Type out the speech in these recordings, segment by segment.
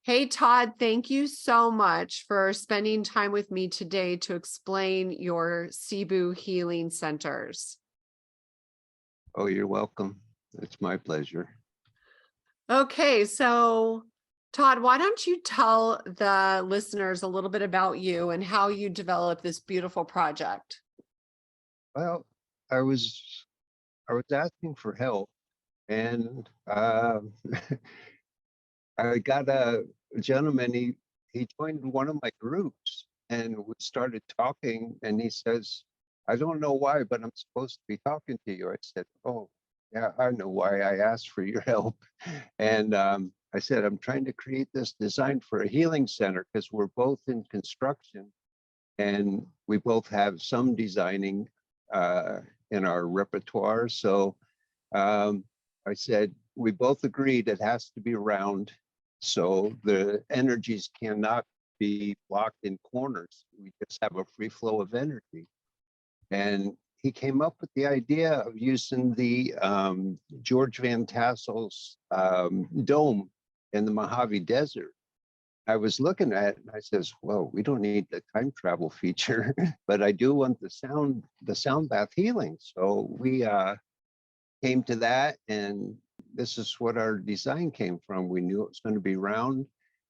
Hey, Todd, thank you so much for spending time with me today to explain your Cebu healing centers. Oh, you're welcome. It's my pleasure. Okay, so Todd, why don't you tell the listeners a little bit about you and how you developed this beautiful project? Well, I was I was asking for help, and I got a gentleman. He joined one of my groups, and we started talking. And he says, "I don't know why, but I'm supposed to be talking to you." I said, "Oh, yeah, I know why. I asked for your help." And I said, "I'm trying to create this design for a healing center because we're both in construction." And we both have some designing in our repertoire. So I said, we both agreed it has to be round, so the energies cannot be blocked in corners. We just have a free flow of energy. And he came up with the idea of using the George Van Tassel's dome in the Mojave Desert. I was looking at it and I says, well, we don't need the time travel feature, but I do want the sound bath healing. So we came to that, and this is what our design came from. We knew it was going to be round,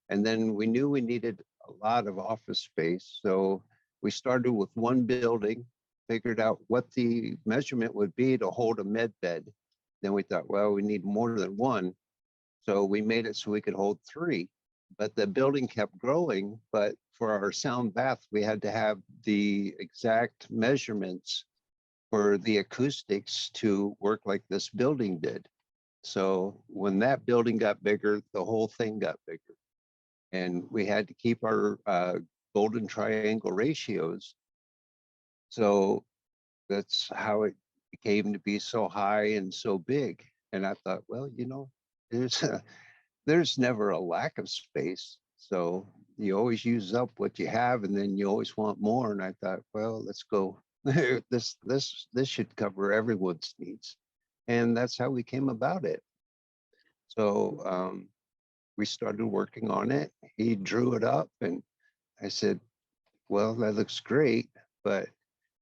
and then we knew we needed a lot of office space. So we started with one building, figured out what the measurement would be to hold a med bed. Then we thought, well, we need more than one. So we made it so we could hold three, but the building kept growing. But for our sound bath, we had to have the exact measurements for the acoustics to work like this building did. So when that building got bigger, the whole thing got bigger. And we had to keep our golden triangle ratios. So that's how it came to be so high and so big. And I thought, well, there's there's never a lack of space. So you always use up what you have, and then you always want more. And I thought, well, let's go. This should cover everyone's needs, and that's how we came about it. So we started working on it. He drew it up, and I said, well, that looks great, but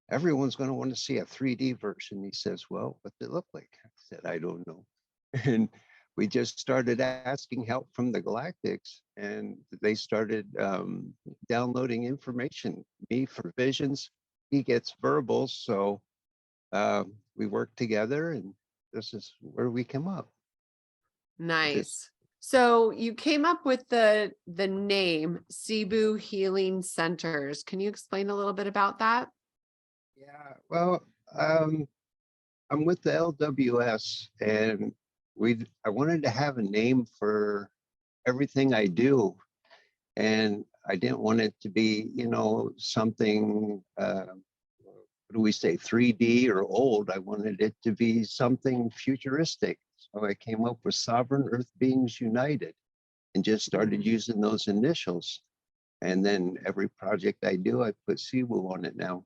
everyone's going to want to see a 3D version. He says, well, what's it look like? I said, I don't know. And we just started asking help from the Galactics, and they started downloading information. Me for visions, he gets verbals. So we worked together, and this is where we come up. This, Nice. So you came up with the name Cebu Healing Centers. Can you explain a little bit about that? yeah, well, um, I'm with the LWS, and I wanted to have a name for everything I do, and I didn't want it to be, something. What do we say, 3D or old? I wanted it to be something futuristic. So I came up with Sovereign Earth Beings United, and just started using those initials. And then every project I do, I put Sebu on it now.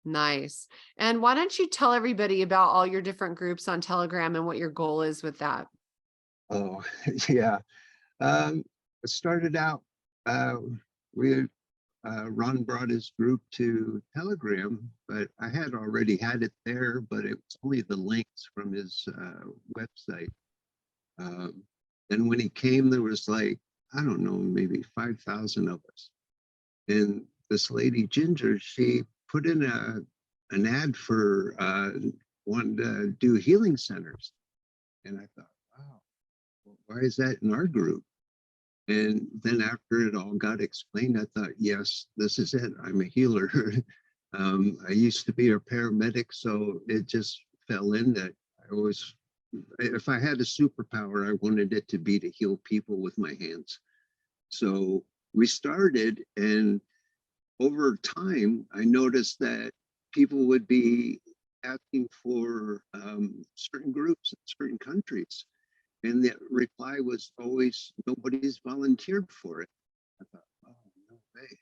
Nice. And why don't you tell everybody about all your different groups on Telegram and what your goal is with that? Oh, yeah. It started out, uh, we Ron brought his group to Telegram, but I had already had it there, but it was only the links from his website. Um, and when he came, there was like, I don't know, maybe 5,000 of us. And this lady, Ginger, she put in an ad for wanting to do healing centers. And I thought, wow, well, why is that in our group? And then after it all got explained, I thought, yes, this is it. I'm a healer. I used to be a paramedic, so it just fell in that I always, if I had a superpower, I wanted it to be to heal people with my hands. So we started, and over time, I noticed that people would be asking for certain groups in certain countries. And the reply was always, nobody's volunteered for it. I thought, oh, no way.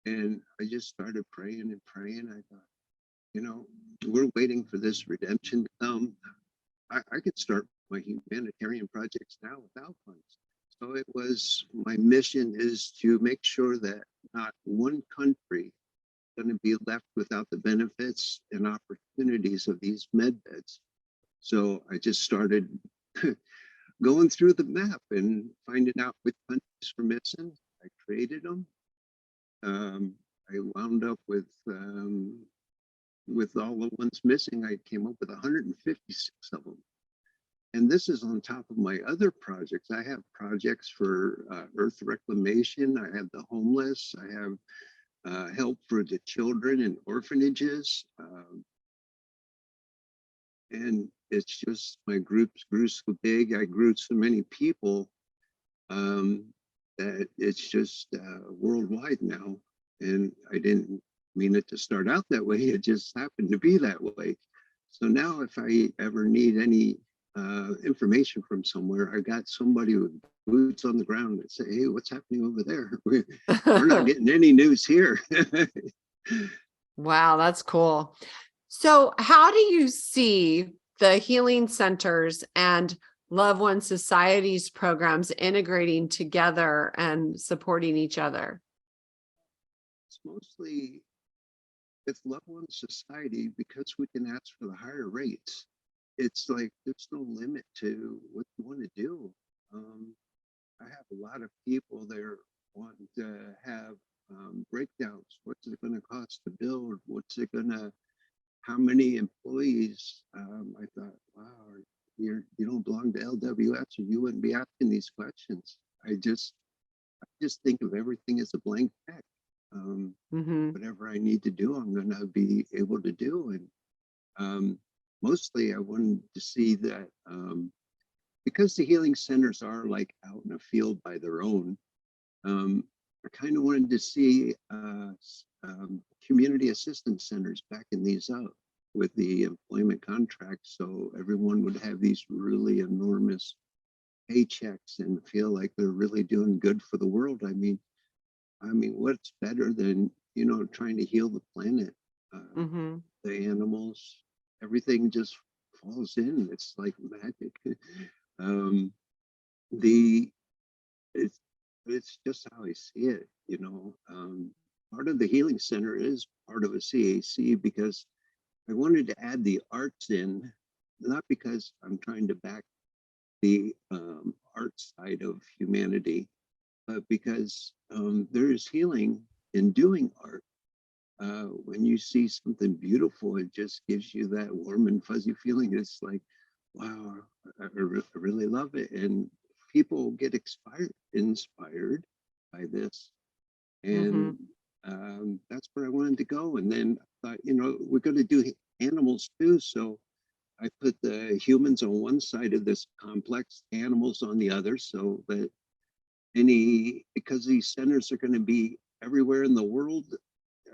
And I just started praying and praying. I thought, we're waiting for this redemption to come. I could start my humanitarian projects now without funds. So it was, my mission is to make sure that not one country going to be left without the benefits and opportunities of these med beds. So I just started going through the map and finding out which countries were missing. I created them. I wound up with all the ones missing. I came up with 156 of them. And this is on top of my other projects. I have projects for earth reclamation. I have the homeless. I have help for the children in orphanages. And it's just, my groups grew so big. I grew so many people that it's just worldwide now. And I didn't mean it to start out that way. It just happened to be that way. So now if I ever need any information from somewhere, I got somebody with boots on the ground that say, hey, what's happening over there? We're not getting any news here. Wow, that's cool. So how do you see the healing centers and Loved One Societies programs integrating together and supporting each other? It's mostly with Loved One Society because we can ask for the higher rates. It's like there's no limit to what you want to do. I have a lot of people there wanting to have breakdowns. What's it going to cost to build? What's it going to, how many employees? I thought, wow, you don't belong to LWS, or you wouldn't be asking these questions. I just think of everything as a blank check. Whatever I need to do, I'm going to be able to do. And mostly I wanted to see that because the healing centers are like out in a field by their own, I kind of wanted to see community assistance centers backing these up with the employment contracts, so everyone would have these really enormous paychecks and feel like they're really doing good for the world. I mean, what's better than, trying to heal the planet, the animals, everything just falls in. It's like magic. um, the it's just how I see it. Part of the healing center is part of a CAC because I wanted to add the arts in, not because I'm trying to back the art side of humanity, but because there is healing in doing art. When you see something beautiful, it just gives you that warm and fuzzy feeling. It's like, wow, I really love it. And people get inspired by this. And that's where I wanted to go. And then I thought, we're going to do animals too. So I put the humans on one side of this complex, animals on the other, so that because these centers are going to be everywhere in the world.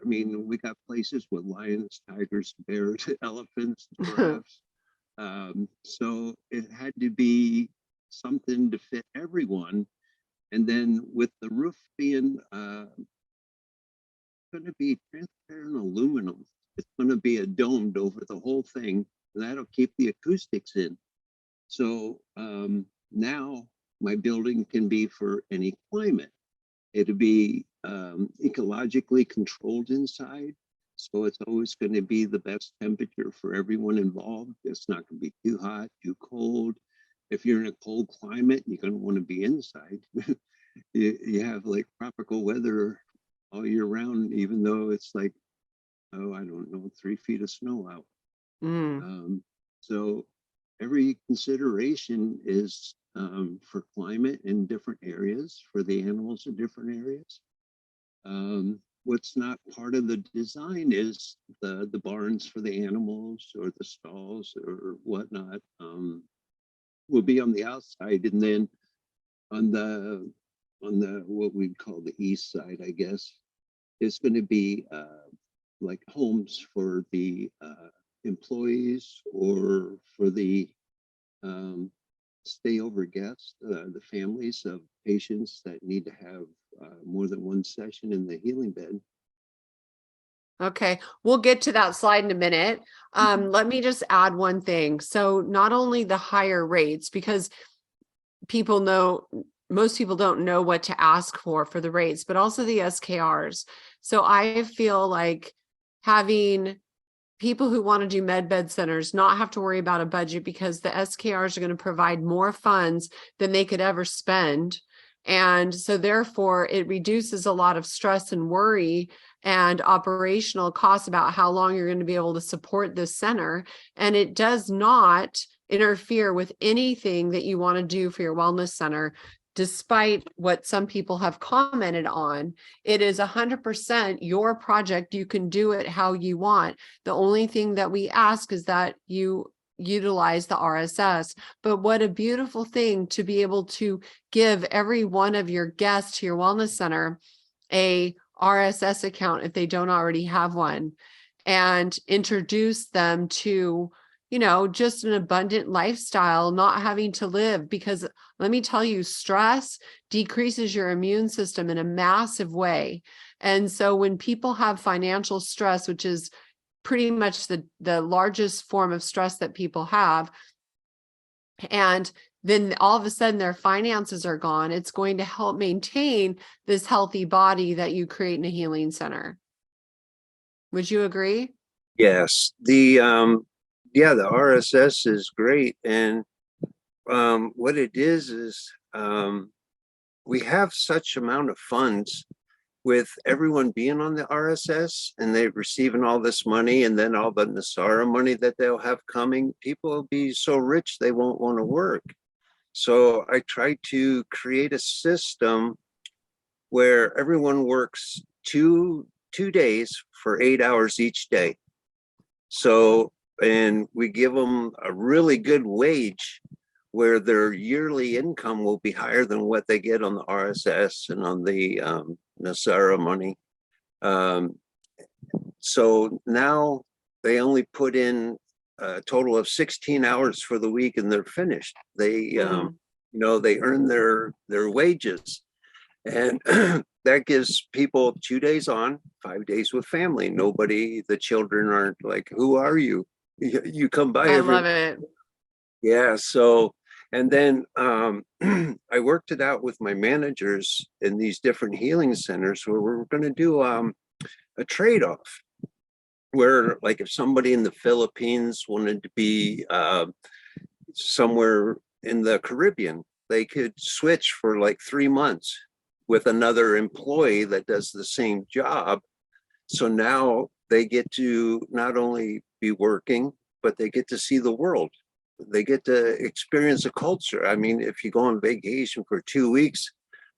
I mean, we got places with lions, tigers, bears, elephants, giraffes. So it had to be something to fit everyone. And then with the roof being going to be transparent aluminum, it's going to be a domed over the whole thing. That'll keep the acoustics in. So now my building can be for any climate. It'll be ecologically controlled inside. So it's always going to be the best temperature for everyone involved. It's not going to be too hot, too cold. If you're in a cold climate, you're going to want to be inside. you have like tropical weather all year round, even though it's like, oh, I don't know, 3 feet of snow out. So every consideration is for climate in different areas, for the animals in different areas. What's not part of the design is the barns for the animals or the stalls or whatnot. Will be on the outside, and then on the what we'd call the east side, I guess, is going to be like homes for the employees or for the stay over guests, the families of patients that need to have more than one session in the healing bed. Okay, we'll get to that slide in a minute. Let me just add one thing. So not only the higher rates, because people know most people don't know what to ask for the rates, but also the SKRs. So I feel like having people who want to do med bed centers not have to worry about a budget, because the SKRs are going to provide more funds than they could ever spend. And so therefore it reduces a lot of stress and worry and operational costs about how long you're going to be able to support this center. And it does not interfere with anything that you want to do for your wellness center. Despite what some people have commented on, it is 100% your project. You can do it how you want. The only thing that we ask is that you utilize the RSS. But what a beautiful thing to be able to give every one of your guests to your wellness center a RSS account if they don't already have one, and introduce them to, just an abundant lifestyle, not having to live. Because let me tell you, stress decreases your immune system in a massive way. And so when people have financial stress, which is pretty much the largest form of stress that people have, and then all of a sudden their finances are gone, it's going to help maintain this healthy body that you create in a healing center. Would you agree? Yes. The RSS is great. And what it is we have such amount of funds with everyone being on the RSS, and they're receiving all this money, and then all the Nasara money that they'll have coming. People will be so rich they won't want to work. So I try to create a system where everyone works two days for 8 hours each day. So, and we give them a really good wage where their yearly income will be higher than what they get on the RSS and on the Nasara money. So now they only put in a total of 16 hours for the week, and they're finished. They, they earn their wages, and that gives people 2 days on, 5 days with family. The children aren't like, "Who are you? You come by." I love it. Yeah. So, and then I worked it out with my managers in these different healing centers where we're going to do a trade-off, where, like, if somebody in the Philippines wanted to be somewhere in the Caribbean, they could switch for like 3 months with another employee that does the same job. So now they get to not only be working, but they get to see the world. They get to experience a culture. I mean, if you go on vacation for 2 weeks,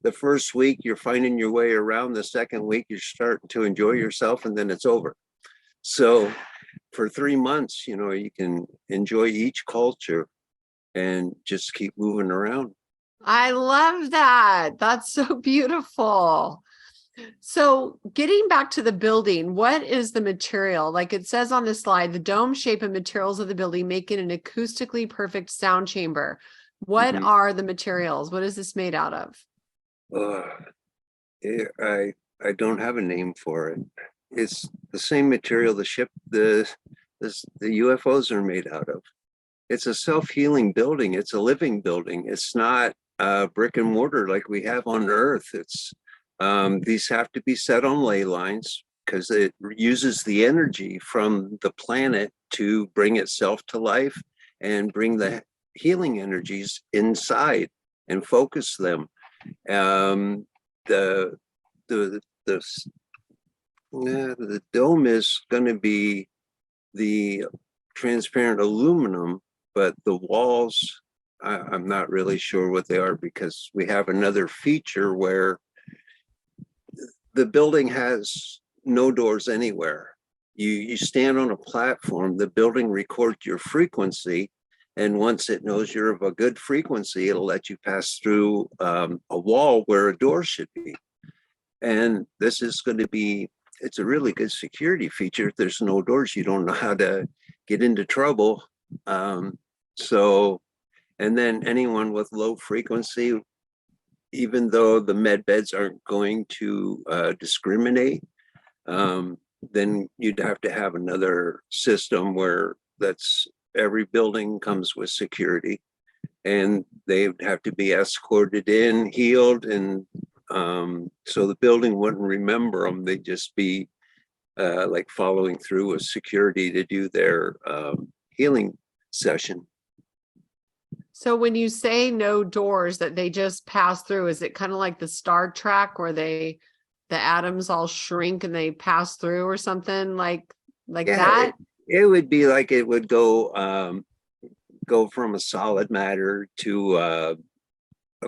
the first week you're finding your way around, the second week you're starting to enjoy yourself, and then it's over. So for 3 months, you can enjoy each culture and just keep moving around. I love that. That's so beautiful. So getting back to the building, what is the material? Like it says on the slide, the dome shape and materials of the building make it an acoustically perfect sound chamber. What are the materials? What is this made out of? I don't have a name for it. It's the same material the UFOs are made out of. It's a self-healing building. It's a living building. It's not brick and mortar like we have on Earth. It's these have to be set on ley lines because it uses the energy from the planet to bring itself to life and bring the healing energies inside and focus them. The dome is going to be the transparent aluminum, but the walls, I'm not really sure what they are, because we have another feature where the building has no doors anywhere. You stand on a platform, the building records your frequency, and once it knows you're of a good frequency, it'll let you pass through a wall where a door should be. And this is going to be, it's a really good security feature. If there's no doors, you don't know how to get into trouble. So, and then anyone with low frequency, even though the med beds aren't going to discriminate, then you'd have to have another system where every building comes with security. and they would have to be escorted in, healed, and so the building wouldn't remember them. They'd just be like following through with security to do their healing session. So when you say no doors that they just pass through, is it kind of like the Star Trek where the atoms all shrink and they pass through or something like Yeah, that? it would be like it would go from a solid matter to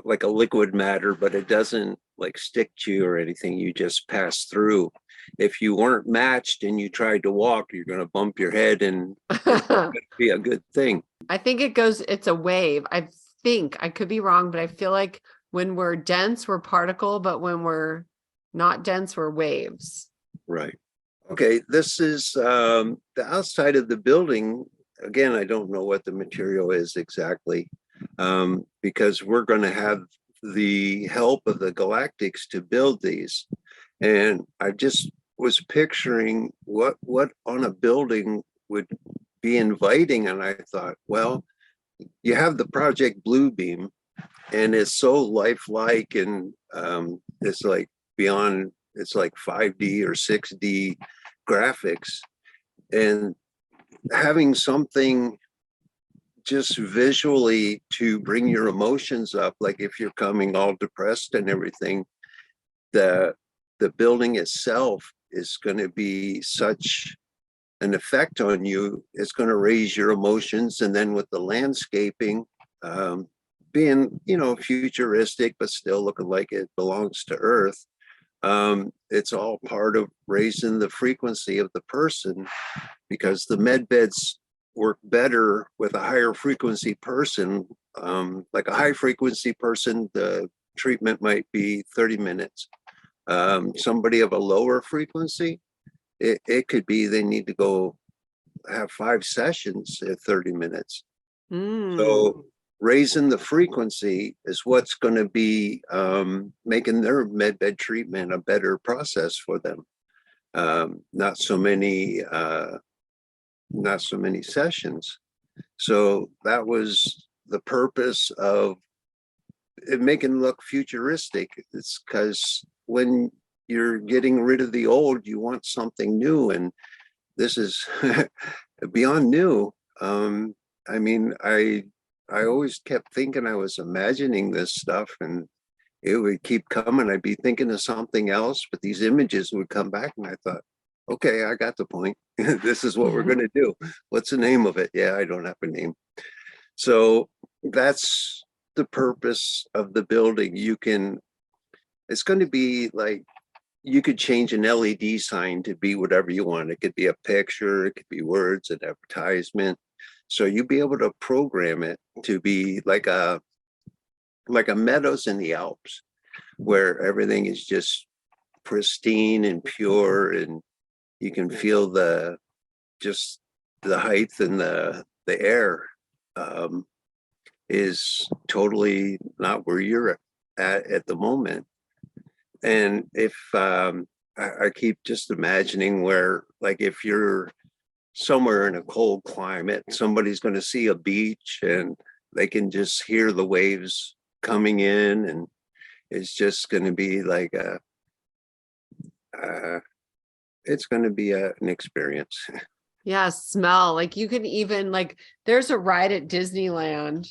like a liquid matter, but it doesn't like stick to you or anything. You just pass through. If you weren't matched and you tried to walk, you're going to bump your head, and it's not going to be a good thing. I think it's a wave. I think I could be wrong, but I feel like when we're dense, we're particle, but when we're not dense, we're waves. Right. Okay. This is the outside of the building. Again, I don't know what the material is exactly, because we're going to have the help of the Galactics to build these. And I just was picturing what on a building would be inviting. And I thought, well, you have the Project Bluebeam, and it's so lifelike, and it's like beyond, it's like 5D or 6D graphics. And having something just visually to bring your emotions up, like if you're coming all depressed and everything, the building itself is going to be such an effect on you. It's going to raise your emotions. And then with the landscaping, being, futuristic, but still looking like it belongs to Earth, it's all part of raising the frequency of the person, because the med beds work better with a higher frequency person. Like a high frequency person, the treatment might be 30 minutes. Somebody of a lower frequency, it could be they need to go have 5 sessions at 30 minutes. So raising the frequency is what's going to be making their med bed treatment a better process for them. Not so many sessions. So that was the purpose of it, making it look futuristic. It's because when you're getting rid of the old, you want something new, and this is beyond new. I mean, I always kept thinking I was imagining this stuff, and it would keep coming. I'd be thinking of something else, but these images would come back, and I thought, okay, I got the point. This is what we're going to do. What's the name of it? Yeah, I don't have a name. So that's the purpose of the building. It's going to be like, you could change an LED sign to be whatever you want. It could be a picture, it could be words, an advertisement. So you'd be able to program it to be like a meadows in the Alps, where everything is just pristine and pure, and you can feel the height, and the air is totally not where you're at the moment. And if I keep just imagining where, like, if you're somewhere in a cold climate, somebody's going to see a beach and they can just hear the waves coming in, and it's just going to be like it's going to be an experience. Yeah, smell. Like you can even there's a ride at Disneyland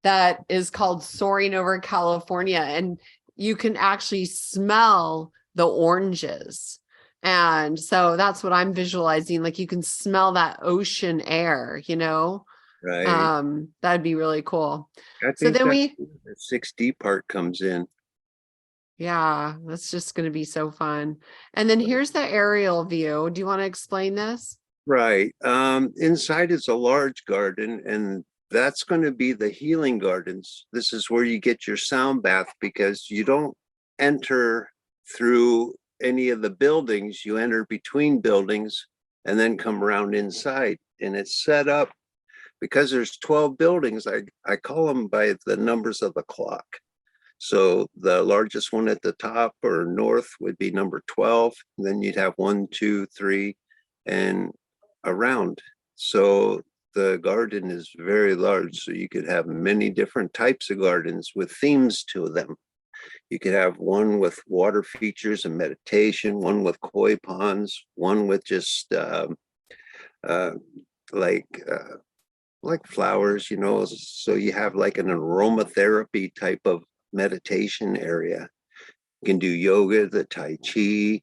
that is called Soaring Over California, and you can actually smell the oranges. And so that's what I'm visualizing. Like you can smell that ocean air, Right. That'd be really cool. I So think then the 6D part comes in. yeah, that's just going to be so fun. And then here's the aerial view. Do you want to explain this? Right. Inside is a large garden, and that's going to be the healing gardens. This is where you get your sound bath, because you don't enter through any of the buildings. You enter between buildings and then come around inside. And it's set up because there's 12 buildings. I call them by the numbers of the clock. So the largest one at the top or north would be number 12. And then you'd have 1, 2, 3, and around. So the garden is very large, so you could have many different types of gardens with themes to them. You could have one with water features and meditation, one with koi ponds, one with just uh, like flowers, you know. So you have like an aromatherapy type of meditation area. You can do yoga, the Tai Chi,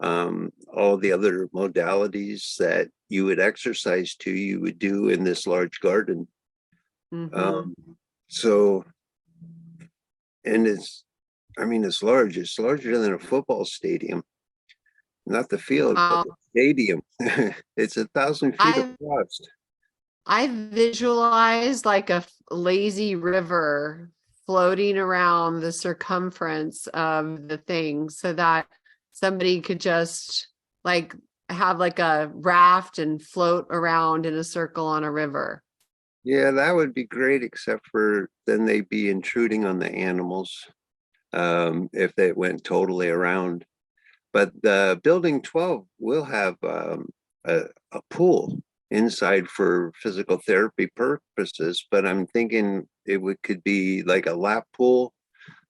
all the other modalities that you would exercise to, you would do in this large garden. Mhm. So, and I mean, it's large. It's larger than a football stadium, not the field, but Wow. the stadium. It's 1,000 feet I across. I visualize like a lazy river floating around the circumference of the thing so that somebody could just like have like a raft and float around in a circle on a river. Yeah, that would be great, except for then they'd be intruding on the animals if they went totally around. But the building 12 will have a pool inside for physical therapy purposes, but I'm thinking could be like a lap pool,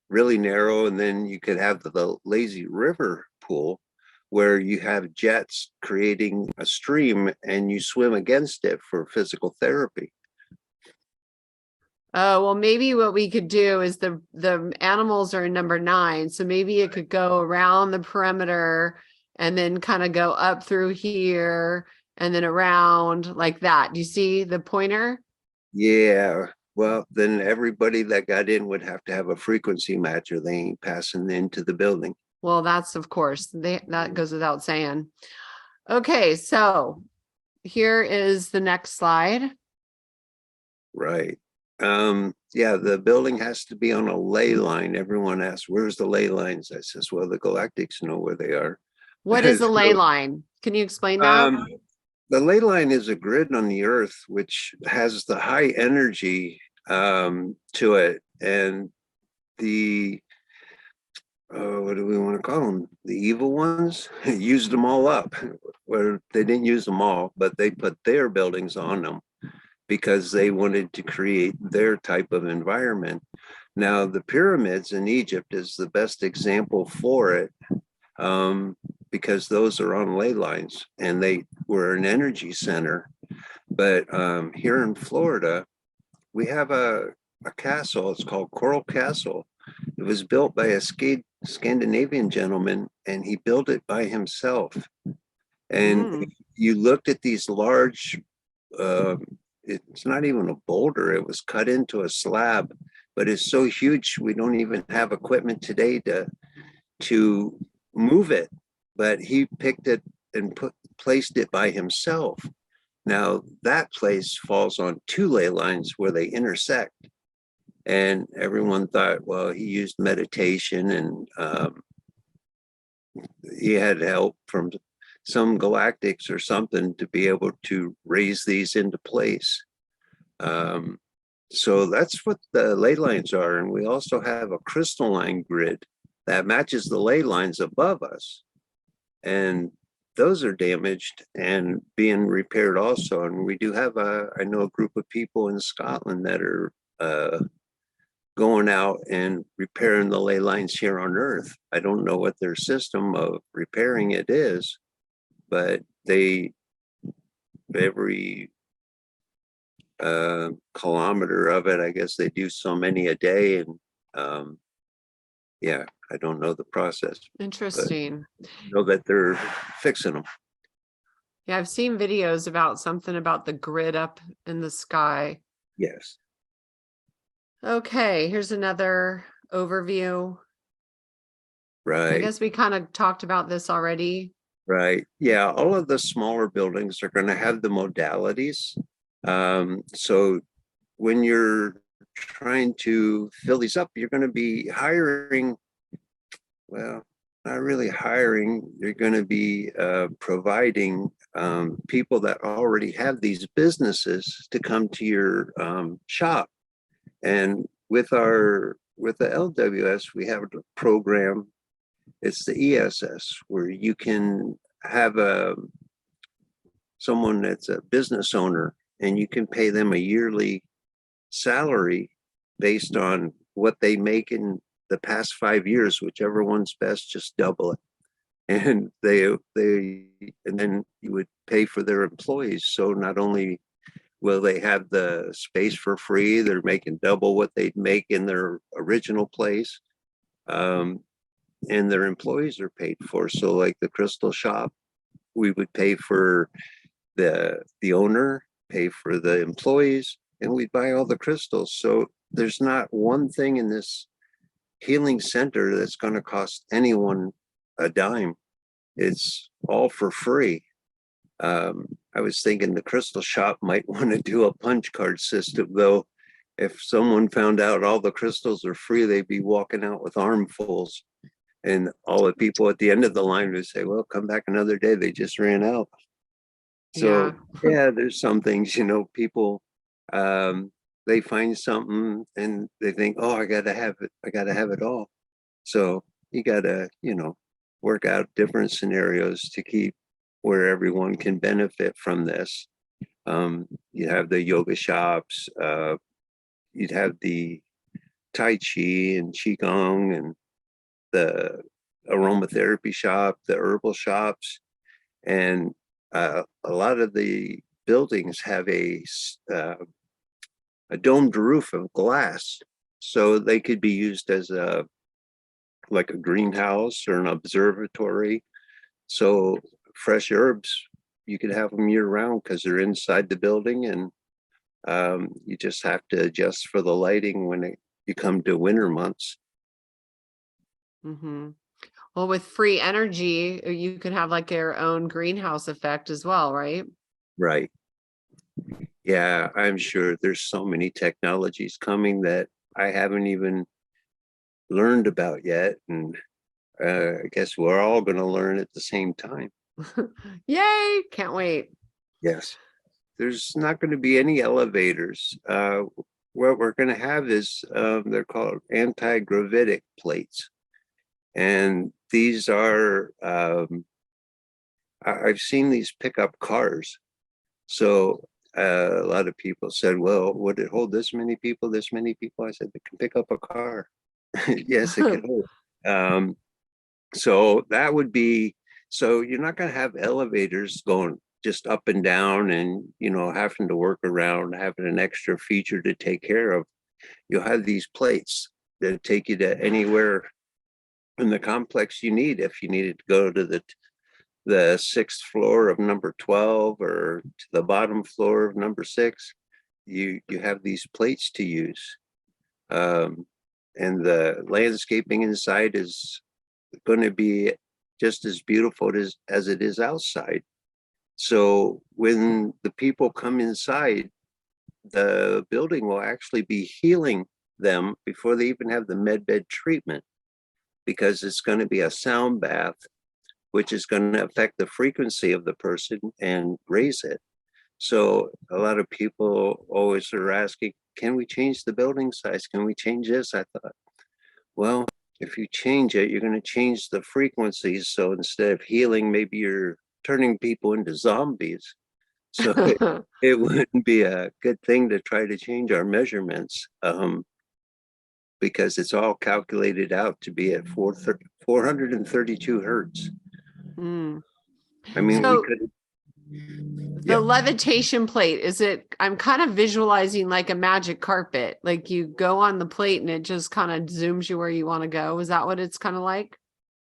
really narrow, and then you could have the lazy river pool where you have jets creating a stream and you swim against it for physical therapy. Oh, well, maybe what we could do is the animals are in number 9, so maybe it could go around the perimeter and then kind of go up through here and then around like that. Do you see the pointer? Yeah, well, then everybody that got in would have to have a frequency match or they ain't passing into the building. Well, that's of course, that goes without saying. Okay, so here is the next slide. Right. Yeah, the building has to be on a ley line. Everyone asks, where's the ley lines? I says, well, the galactics know where they are. What is a ley So, line? Can you explain that? the ley line is a grid on the earth which has the high energy to it, and the what do we want to call them? The evil ones used them all up. Where they didn't use them all, but they put their buildings on them because they wanted to create their type of environment. Now, the pyramids in Egypt is the best example for it, because those are on ley lines and they were an energy center. But here in Florida, we have a castle. It's called Coral Castle. It was built by a Scandinavian gentleman, and he built it by himself. And Mm. you looked at these large, uh, it's not even a boulder, it was cut into a slab, but it's so huge we don't even have equipment today to move it. But he picked it and placed it by himself. Now that place falls on 2 ley lines where they intersect. And everyone thought, well, he used meditation and he had help from some galactics or something to be able to raise these into place. Um, so that's what the ley lines are. And we also have a crystalline grid that matches the ley lines above us. And those are damaged and being repaired also. And we do have I know a group of people in Scotland that are going out and repairing the ley lines here on Earth. I don't know what their system of repairing it is, but every kilometer of it, I guess they do so many a day. And yeah, I don't know the process, but Interesting. I know that they're fixing them. Yeah, I've seen videos about something about the grid up in the sky. Yes. Okay, here's another overview. I Right. guess we kind of talked about this already. Right. Yeah. All of the smaller buildings are going to have the modalities. So when you're trying to fill these up, you're going to be hiring, well, not really hiring, you're going to be providing people that already have these businesses to come to your shop. And with the LWS, we have a program. It's the ESS where you can have someone that's a business owner and you can pay them a yearly salary based on what they make in the past 5 years, whichever one's best, just double it. And and then you would pay for their employees. So not only will they have the space for free, they're making double what they'd make in their original place. And their employees are paid for. So like the crystal shop, we would pay for the owner, pay for the employees, and we'd buy all the crystals. So there's not one thing in this healing center that's going to cost anyone a dime. It's all for free. I was thinking the crystal shop might want to do a punch card system, though. If someone found out all the crystals are free, they'd be walking out with armfuls. And all the people at the end of the line would say, well, come back another day. They just ran out. So, yeah, there's some things, people, they find something and they think, oh, I got to have it. I got to have it all. So you got to, work out different scenarios to keep where everyone can benefit from this. You have the yoga shops, you'd have the Tai Chi and Qigong and the aromatherapy shop, the herbal shops, and a lot of the buildings have a domed roof of glass, so they could be used as like a greenhouse or an observatory. So fresh herbs, you could have them year round because they're inside the building, and you just have to adjust for the lighting when you come to winter months. Mm-hmm. Well, with free energy, you could have like your own greenhouse effect as well, right? Right. Yeah, I'm sure there's so many technologies coming that I haven't even learned about yet. And I guess we're all going to learn at the same time. Yay! Can't wait. Yes. There's not going to be any elevators. What we're going to have is they're called anti-gravitic plates. And these are, I've seen these pickup cars. So a lot of people said, well, would it hold this many people, this many people? I said, it can pick up a car. Yes, it can hold. So that would be, so you're not going to have elevators going just up and down and, having to work around, having an extra feature to take care of. You'll have these plates that take you to anywhere in the complex you need. If you needed to go to the sixth floor of number 12 or to the bottom floor of number 6, you have these plates to use. And the landscaping inside is going to be just as beautiful as it is outside. So when the people come inside, the building will actually be healing them before they even have the med bed treatment, because it's going to be a sound bath, which is going to affect the frequency of the person and raise it. So a lot of people always are asking, can we change the building size? Can we change this? I thought, well, if you change it, you're going to change the frequencies. So instead of healing, maybe you're turning people into zombies. So it wouldn't be a good thing to try to change our measurements, because it's all calculated out to be at 432 hertz. Mm. I mean, So we could. the levitation plate, I'm kind of visualizing like a magic carpet. Like you go on the plate and it just kind of zooms you where you want to go. Is that what it's kind of like?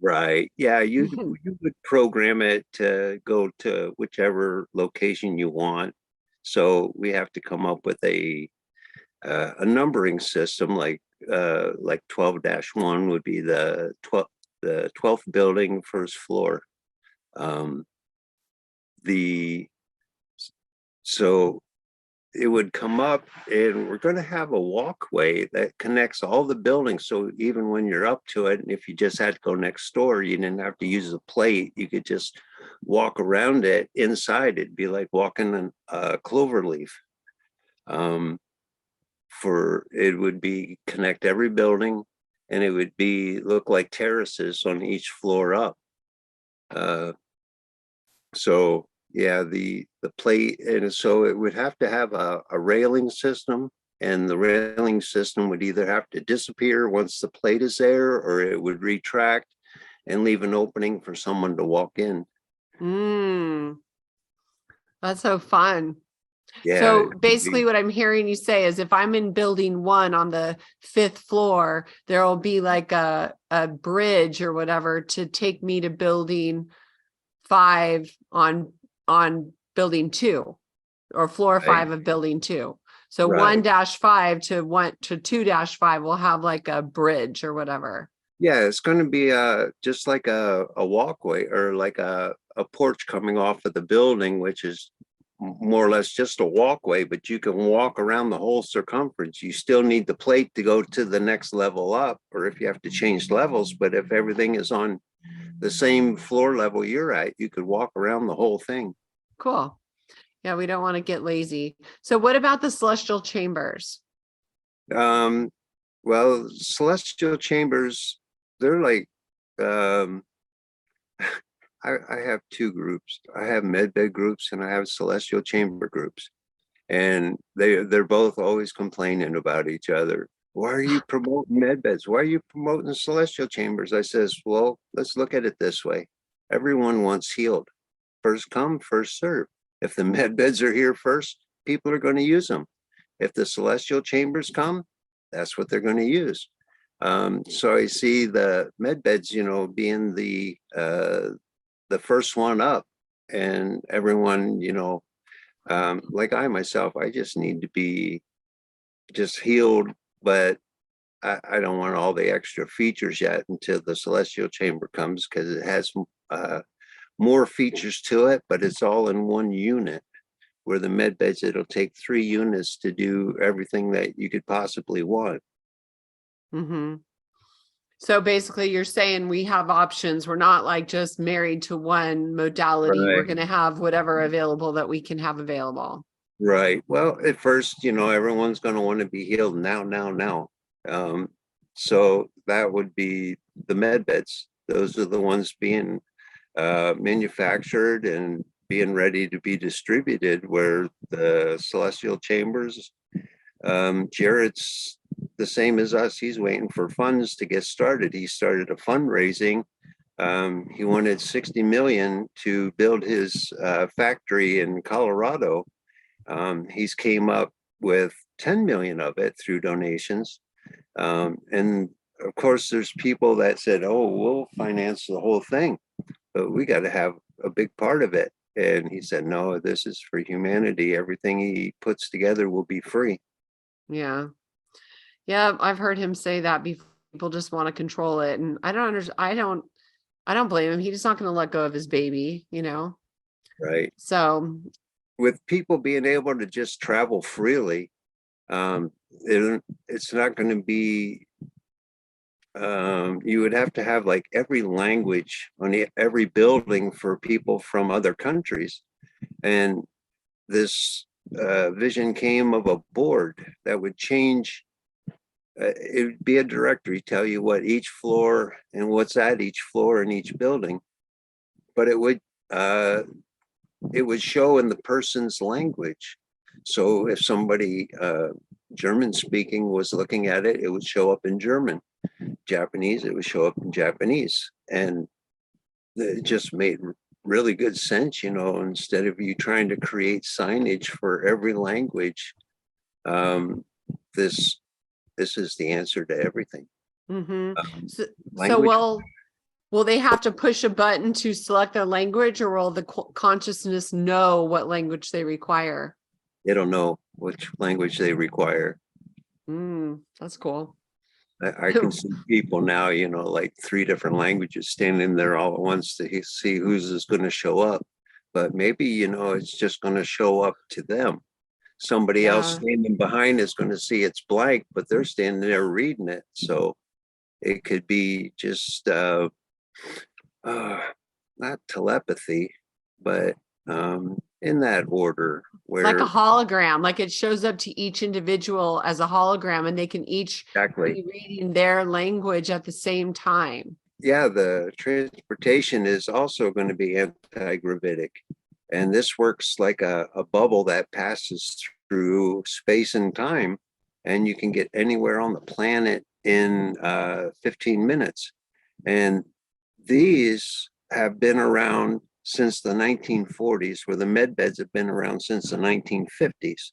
Right. Yeah, you would program it to go to whichever location you want. So we have to come up with a numbering system, like 12-1 would be the 12th building, first floor. So it would come up, and we're going to have a walkway that connects all the buildings. So even when you're up to it, and if you just had to go next door, you didn't have to use a plate. You could just walk around it inside. It'd be like walking a clover leaf. It would be connect every building, and it would look like terraces on each floor up. So yeah, the plate, and so it would have to have a railing system, and the railing system would either have to disappear once the plate is there, or it would retract and leave an opening for someone to walk in. That's so fun. Yeah, So basically what I'm hearing you say is if I'm in building 1 on the 5th floor, there will be like a bridge or whatever to take me to building 5 on building 2 or floor 5 of building 2. So right. 1-5 to 2-5 will have like a bridge or whatever. Yeah, it's going to be just like a walkway, or like a porch coming off of the building, which is more or less just a walkway, but you can walk around the whole circumference. You still need the plate to go to the next level up, or if you have to change levels, but if everything is on the same floor level you're at, you could walk around the whole thing. Cool. Yeah, we don't want to get lazy. So what about the celestial chambers? Well, celestial chambers, they're like, I have 2 groups. I have medbed groups and I have celestial chamber groups. And they're both always complaining about each other. Why are you promoting medbeds? Why are you promoting celestial chambers? I says, well, let's look at it this way. Everyone wants healed. First come, first serve. If the medbeds are here first, people are going to use them. If the celestial chambers come, that's what they're going to use. So I see the medbeds, being the first one up, and everyone, like I myself, I just need to be just healed, but I don't want all the extra features yet until the celestial chamber comes, because it has more features to it, but it's all in one unit. Where the med beds, it'll take 3 units to do everything that you could possibly want. Mm-hmm. So basically you're saying we have options. We're not like just married to one modality. We're Right. going to have whatever available that we can have available. Right. Well, at first, everyone's going to want to be healed now. So that would be the med beds. Those are the ones being manufactured and being ready to be distributed, where the celestial chambers, Jared's the same as us. He's waiting for funds to get started. He started a fundraising. He wanted 60 million to build his factory in Colorado. He's came up with 10 million of it through donations. And of course, there's people that said, oh, we'll finance the whole thing, but we got to have a big part of it. And he said, no, this is for humanity. Everything he puts together will be free. Yeah. Yeah. I've heard him say that before. People just want to control it. And I don't understand. I don't blame him. He's not going to let go of his baby, Right. So With people being able to just travel freely, it's not going to be, you would have to have like every language on every building for people from other countries. And this vision came of a board that would change. It would be a directory, tell you what each floor and what's at each floor in each building, but it would show in the person's language. So if somebody German speaking was looking at it, it would show up in German. Japanese, it would show up in Japanese. And it just made really good sense, instead of you trying to create signage for every language. This is the answer to everything. mm-hmm. Language. Will they have to push a button to select their language, or will the consciousness know what language they require? They don't know which language they require. That's cool. I can see people now, like 3 different languages standing there all at once to see who's is going to show up. But maybe, it's just going to show up to them. Somebody else standing behind is going to see it's blank, but they're standing there reading it. So it could be just not telepathy, but in that order, where like a hologram, like it shows up to each individual as a hologram, and they can each be reading their language at the same time. Yeah, the transportation is also going to be anti-gravitic. And this works like a bubble that passes through space and time, and you can get anywhere on the planet in 15 minutes. And these have been around since the 1940s, where the med beds have been around since the 1950s.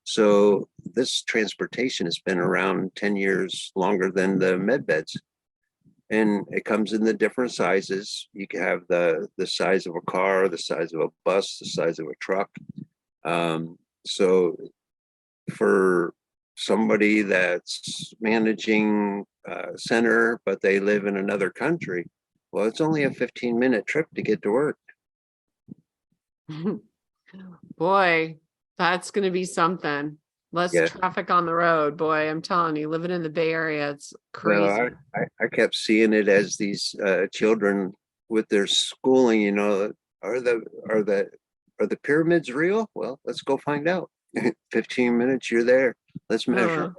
So this transportation has been around 10 years longer than the med beds. And it comes in the different sizes. You can have the size of a car, the size of a bus, the size of a truck. So for somebody that's managing center, but they live in another country, well, it's only a 15-minute trip to get to work. Boy, that's going to be something. Less Yeah. traffic on the road. Boy, I'm telling you, living in the Bay Area, it's crazy. Well, I kept seeing it as these children with their schooling, you know, are the pyramids real? Well, let's go find out. 15 minutes, you're there. Let's measure.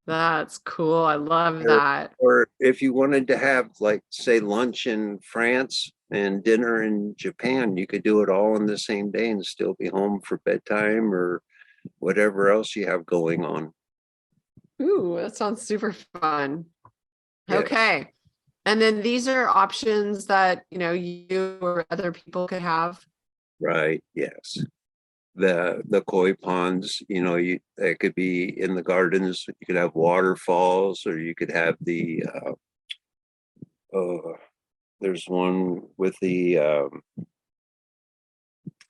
That's cool. I love that. Or if you wanted to have, like, say, lunch in France and dinner in Japan, you could do it all in the same day and still be home for bedtime or whatever else you have going on. Ooh, that sounds super fun. Yes. Okay. And then these are options that, you know, you or other people could have. Right. Yes. The koi ponds, you know, it could be in the gardens. You could have waterfalls, or you could have the there's one with the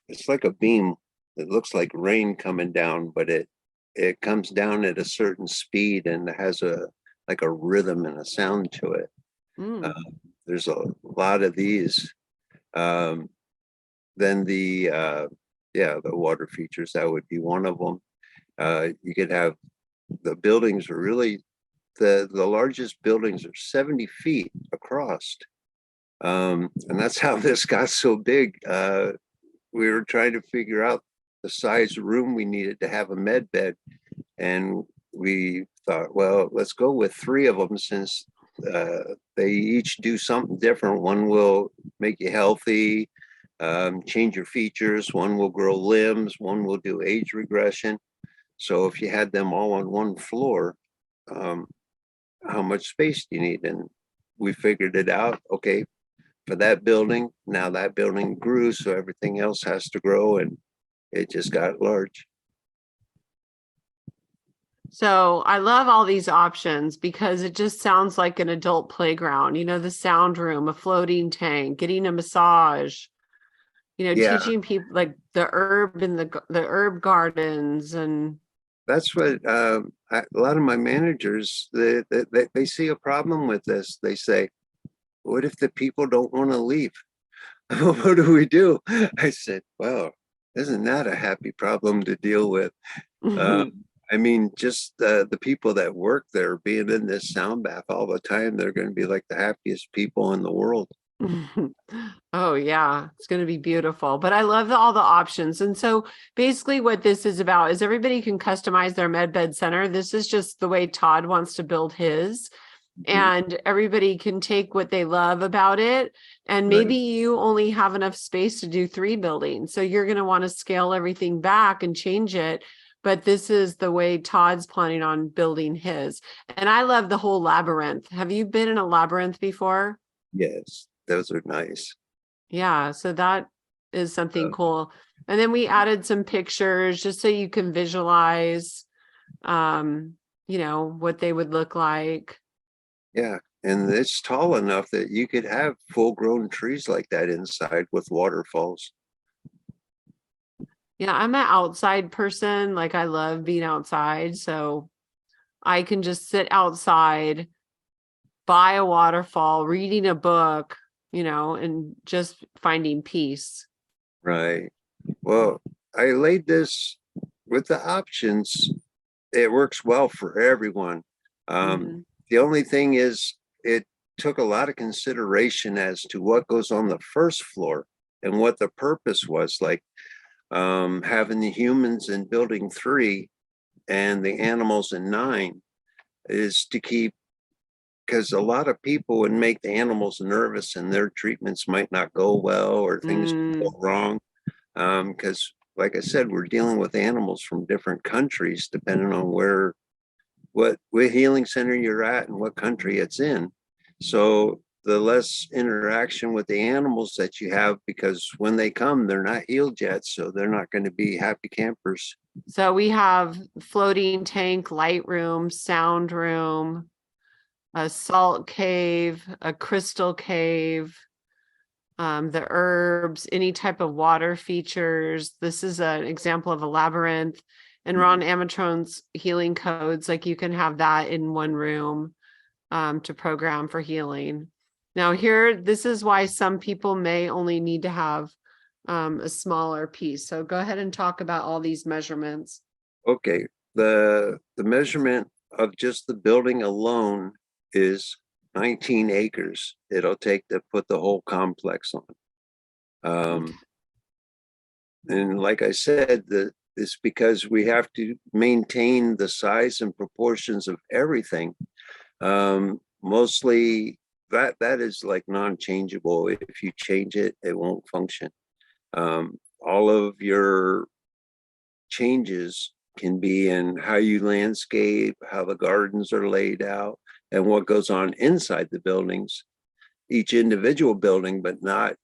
it's like a beam. It looks like rain coming down, but it comes down at a certain speed and it has like a rhythm and a sound to it. There's a lot of these. Then the water features, that would be one of them. You could have the buildings are really the largest buildings are 70 feet across. And that's how this got so big. We were trying to figure out the size room we needed to have a med bed. And we thought, well, let's go with 3 of them, since they each do something different. One will make you healthy, change your features. One will grow limbs. One will do age regression. So if you had them all on one floor, how much space do you need? And we figured it out. Okay, for that building, now that building grew, so everything else has to grow, and it just got large. So I love all these options because it just sounds like an adult playground, you know, the sound room, a floating tank, getting a massage, you know, Yeah. teaching people like the herb and the herb gardens. And That's what a lot of my managers, they see a problem with this. They say, what if the people don't want to leave? What do we do? I said, well, isn't that a happy problem to deal with? I mean, just the people that work there being in this sound bath all the time, they're going to be like the happiest people in the world. Oh yeah, it's going to be beautiful. But I love all the options. And so basically what this is about is everybody can customize their med bed center. This is just the way Todd wants to build his. And everybody can take what they love about it. And maybe you only have enough space to do 3 buildings. So you're going to want to scale everything back and change it. But this is the way Todd's planning on building his. And I love the whole labyrinth. Have you been in a labyrinth before? Yes, those are nice. Yeah, so that is something cool. And then we added some pictures just so you can visualize, you know, what they would look like. Yeah, and it's tall enough that you could have full-grown trees like that inside with waterfalls. Yeah, I'm an outside person. Like I love being outside. So I can just sit outside by a waterfall, reading a book, you know, and just finding peace. Right. Well, I laid this with the options. It works well for everyone. The only thing is, it took a lot of consideration as to what goes on the first floor and what the purpose was. Like having the humans in building 3 and the animals in 9 is to keep, because a lot of people would make the animals nervous and their treatments might not go well or things go wrong. Because like I said, we're dealing with animals from different countries, depending on what healing center you're at and what country it's in. So the less interaction with the animals that you have, because when they come, they're not healed yet, so they're not going to be happy campers. So we have floating tank, light room, sound room, a salt cave, a crystal cave, the herbs, any type of water features. This is an example of a labyrinth. And Ron Amatron's healing codes, like you can have that in one room to program for healing. Now here, this is why some people may only need to have a smaller piece. So go ahead and talk about all these measurements. Okay, the measurement of just the building alone is 19 acres. It'll take to put the whole complex on. Okay. And like I said, it's because we have to maintain the size and proportions of everything. Mostly that is like non-changeable. If you change it, it won't function. All of your changes can be in how you landscape, how the gardens are laid out, and what goes on inside the buildings, each individual building, but not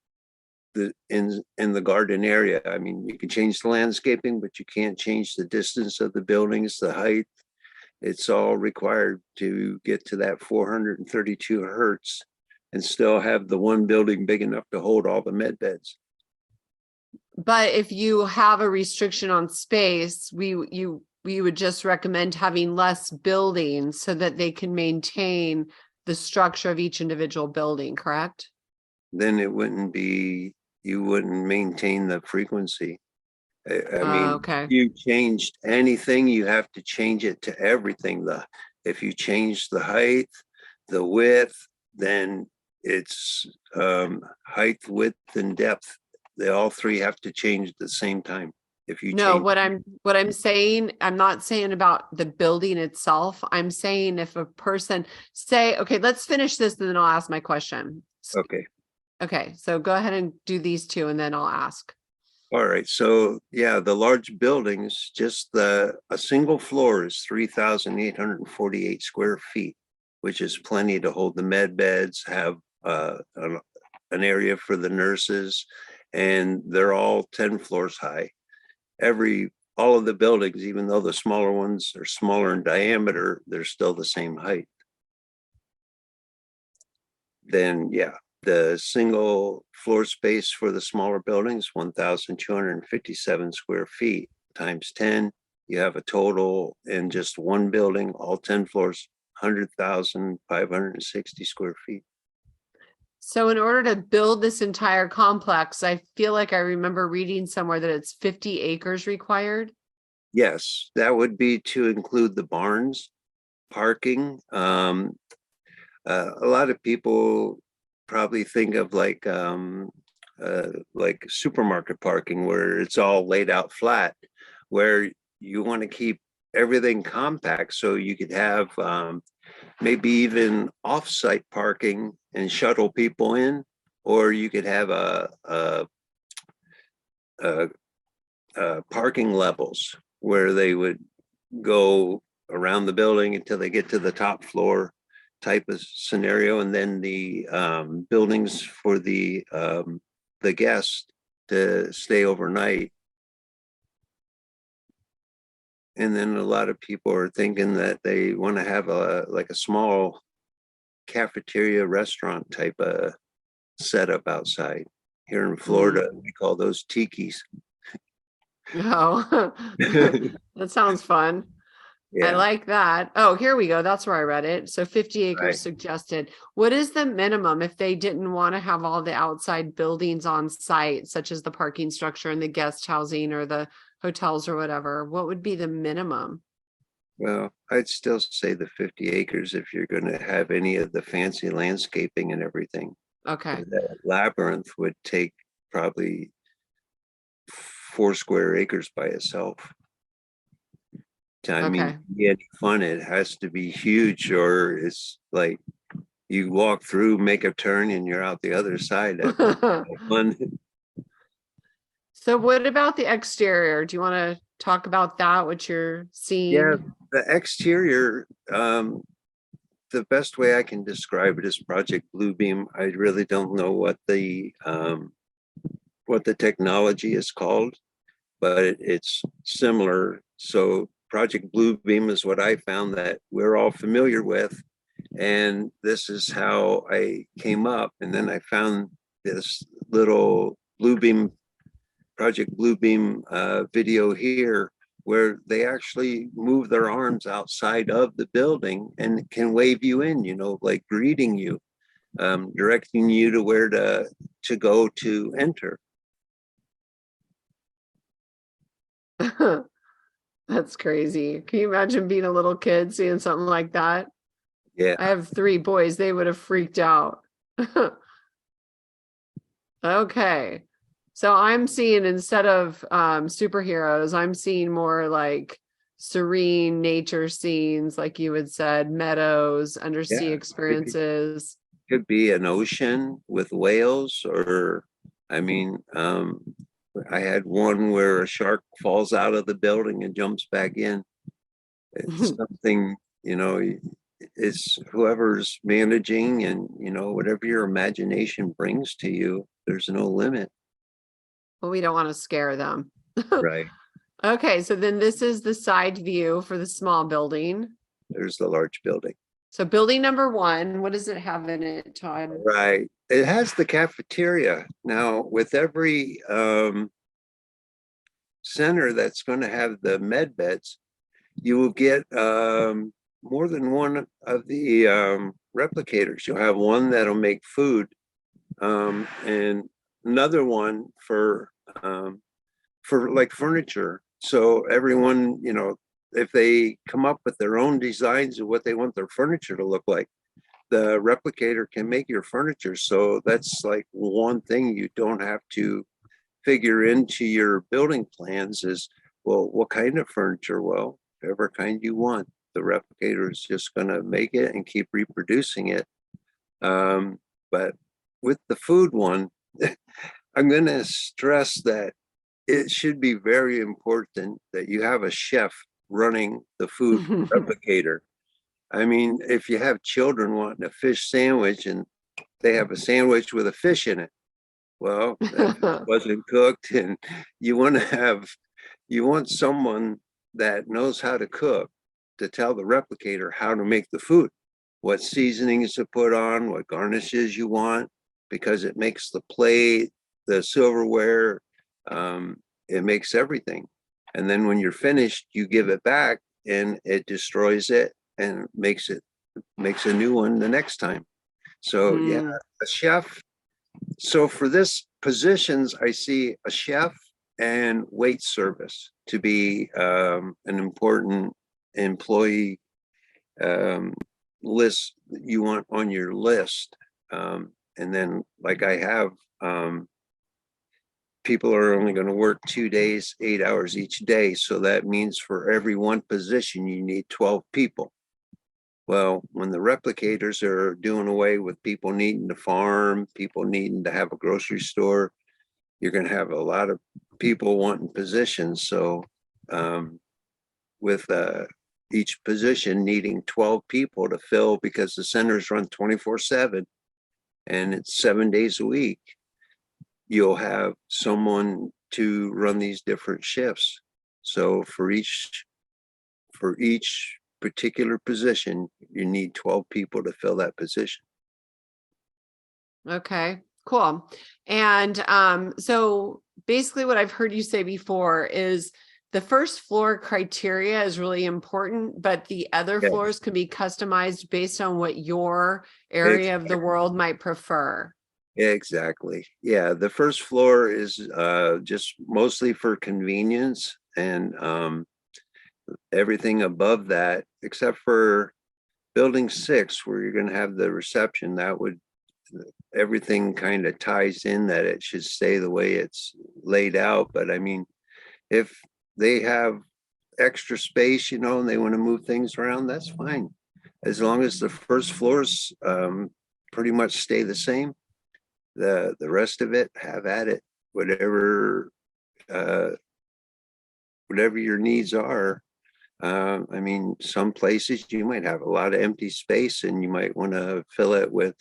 in the garden area. I mean, you can change the landscaping, but you can't change the distance of the buildings, the height. It's all required to get to that 432 hertz and still have the one building big enough to hold all the med beds. But if you have a restriction on space, we would just recommend having less buildings so that they can maintain the structure of each individual building, correct? Then it wouldn't be, you wouldn't maintain the frequency. I mean, Okay. if you changed anything, you have to change it to everything. If you change the height, the width, then it's height, width, and depth. They all three have to change at the same time. If you No, change, what I'm saying, I'm not saying about the building itself. I'm saying if a person say, okay, let's finish this and then I'll ask my question. okay. Okay, so go ahead and do these two and then I'll ask. All right, so yeah, the large buildings, just a single floor is 3,848 square feet, which is plenty to hold the med beds, have an area for the nurses, and they're all 10 floors high. All of the buildings, even though the smaller ones are smaller in diameter, they're still the same height. Then yeah, the single floor space for the smaller buildings, 1,257 square feet times 10. You have a total in just one building, all 10 floors, 100,560 square feet. So in order to build this entire complex, I feel like I remember reading somewhere that it's 50 acres required. Yes, that would be to include the barns, parking. A lot of people probably think of like supermarket parking where it's all laid out flat, where you want to keep everything compact so you could have maybe even off-site parking and shuttle people in, or you could have parking levels where they would go around the building until they get to the top floor type of scenario, and then the buildings for the guests to stay overnight. And then a lot of people are thinking that they want to have a small cafeteria restaurant type of setup outside. Here in Florida, we call those tikis. Oh, that sounds fun. I Yeah, like that. Oh, here we go. That's where I read it. So 50 acres right. suggested. What is the minimum if they didn't want to have all the outside buildings on site, such as the parking structure and the guest housing or the hotels or whatever? What would be the minimum? Well, I'd still say the 50 acres if you're going to have any of the fancy landscaping and everything. Okay. That labyrinth would take probably 4 square acres by itself. I mean, Okay. to be any fun, it has to be huge, or it's like you walk through, make a turn, and you're out the other side. That's fun. So what about the exterior? Do you want to talk about that, what you're Yeah, seeing? the exterior, the best way I can describe it is Project Bluebeam. I really don't know what the technology is called, but it's similar. So Project Bluebeam is what I found that we're all familiar with. And this is how I came up. And then I found this little Bluebeam, Project Bluebeam video here where they actually move their arms outside of the building and can wave you in, like greeting you, directing you to where to go to enter. That's crazy. Can you imagine being a little kid seeing something like that? Yeah. I have 3 boys. They would have freaked out. Okay. So I'm seeing instead of superheroes, I'm seeing more like serene nature scenes, like you had said, meadows, undersea Yeah. experiences. Could be an ocean with whales, or I mean, I had one where a shark falls out of the building and jumps back in. It's something, it's whoever's managing, and whatever your imagination brings to you, there's no limit. Well, we don't want to scare them. Right. Okay, so then this is the side view for the small building. There's the large building. So building number 1, what does it have in it, Todd? Right. It has the cafeteria. Now, with every center that's going to have the med beds, you will get more than one of the replicators. You'll have one that'll make food, and another one for like furniture. So everyone, if they come up with their own designs of what they want their furniture to look like, the replicator can make your furniture. So that's like one thing you don't have to figure into your building plans is, well, what kind of furniture? Well, whatever kind you want, the replicator is just going to make it and keep reproducing it. But with the food one, I'm going to stress that it should be very important that you have a chef running the food replicator. I mean, if you have children wanting a fish sandwich and they have a sandwich with a fish in it, well, that fish wasn't cooked, and you want someone that knows how to cook to tell the replicator how to make the food, what seasonings to put on, what garnishes you want, because it makes the plate, the silverware, it makes everything. And then when you're finished, you give it back and it destroys it and makes a new one the next time. So yeah, a chef. So for this positions, I see a chef and wait service to be an important employee list you want on your list. And then, like I have, people are only going to work 2 days, 8 hours each day. So that means for every one position, you need 12 people. Well, when the replicators are doing away with people needing to farm, people needing to have a grocery store, you're going to have a lot of people wanting positions. So with each position needing 12 people to fill, because the centers run 24/7 and it's 7 days a week, you'll have someone to run these different shifts. So for each particular position, you need 12 people to fill that position. Okay, cool. And so basically what I've heard you say before is the first floor criteria is really important, but the other Yes. floors can be customized based on what your area of the world might prefer. Exactly. Yeah, the first floor is just mostly for convenience, and everything above that, except for building 6, where you're going to have the reception, everything kind of ties in that it should stay the way it's laid out. But I mean, if they have extra space, and they want to move things around, that's fine. As long as the first floors pretty much stay the same, the rest of it, have at it. Whatever whatever your needs are. I mean, some places you might have a lot of empty space and you might want to fill it with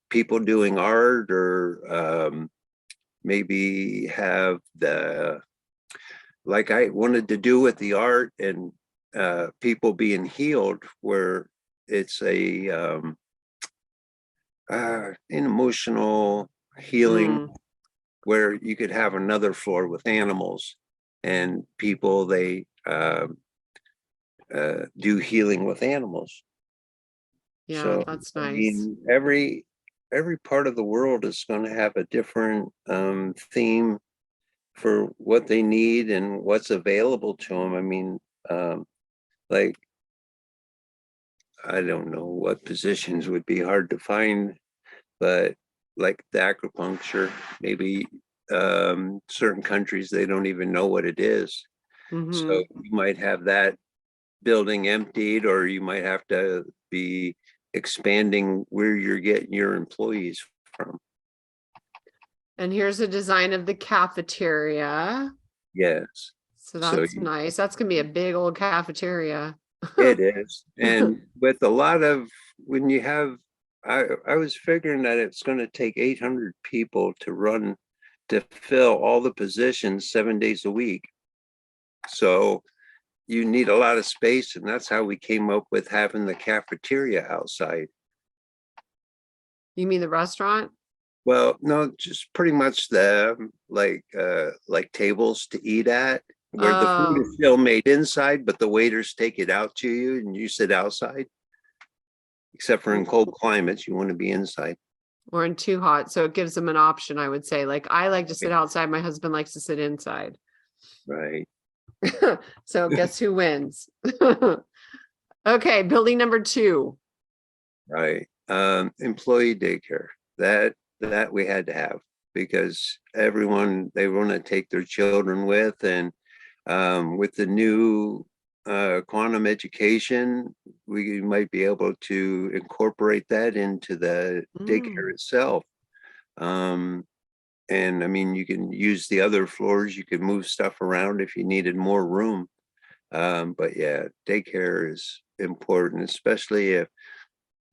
people doing art, or maybe have like I wanted to do with the art and people being healed, where it's an emotional healing, where you could have another floor with animals and people, they do healing with animals. Yeah, So that's I nice. mean, every part of the world is going to have a different theme for what they need and what's available to them. I mean, like, I don't know what positions would be hard to find, but like the acupuncture, maybe certain countries, they don't even know what it is. So Mhm. you might have that building emptied, or you might have to be expanding where you're getting your employees from. And here's a design of the cafeteria. Yes. So So that's nice. That's gonna be a big old cafeteria. it is. And with a lot of, when you have, I was figuring that it's going to take 800 people to fill all the positions 7 days a week. So you need a lot of space, and that's how we came up with having the cafeteria outside. You mean the restaurant? Well, no, just pretty much the like tables to eat at, where the food is Oh, still made inside, but the waiters take it out to you and you sit outside. Except for in cold climates, you want to be inside. or in too hot. So it gives them an option, I would say. Like I like to sit Right. outside. My husband likes to sit inside. Right. So guess who wins? Okay, building number 2. Right. Employee daycare. That we had to have, because everyone, they want to take their children with, and with the new quantum education, we might be able to incorporate that into the daycare Mm. itself. Um, and I mean, you can use the other floors, you could move stuff around if you needed more room. But yeah, daycare is important, especially if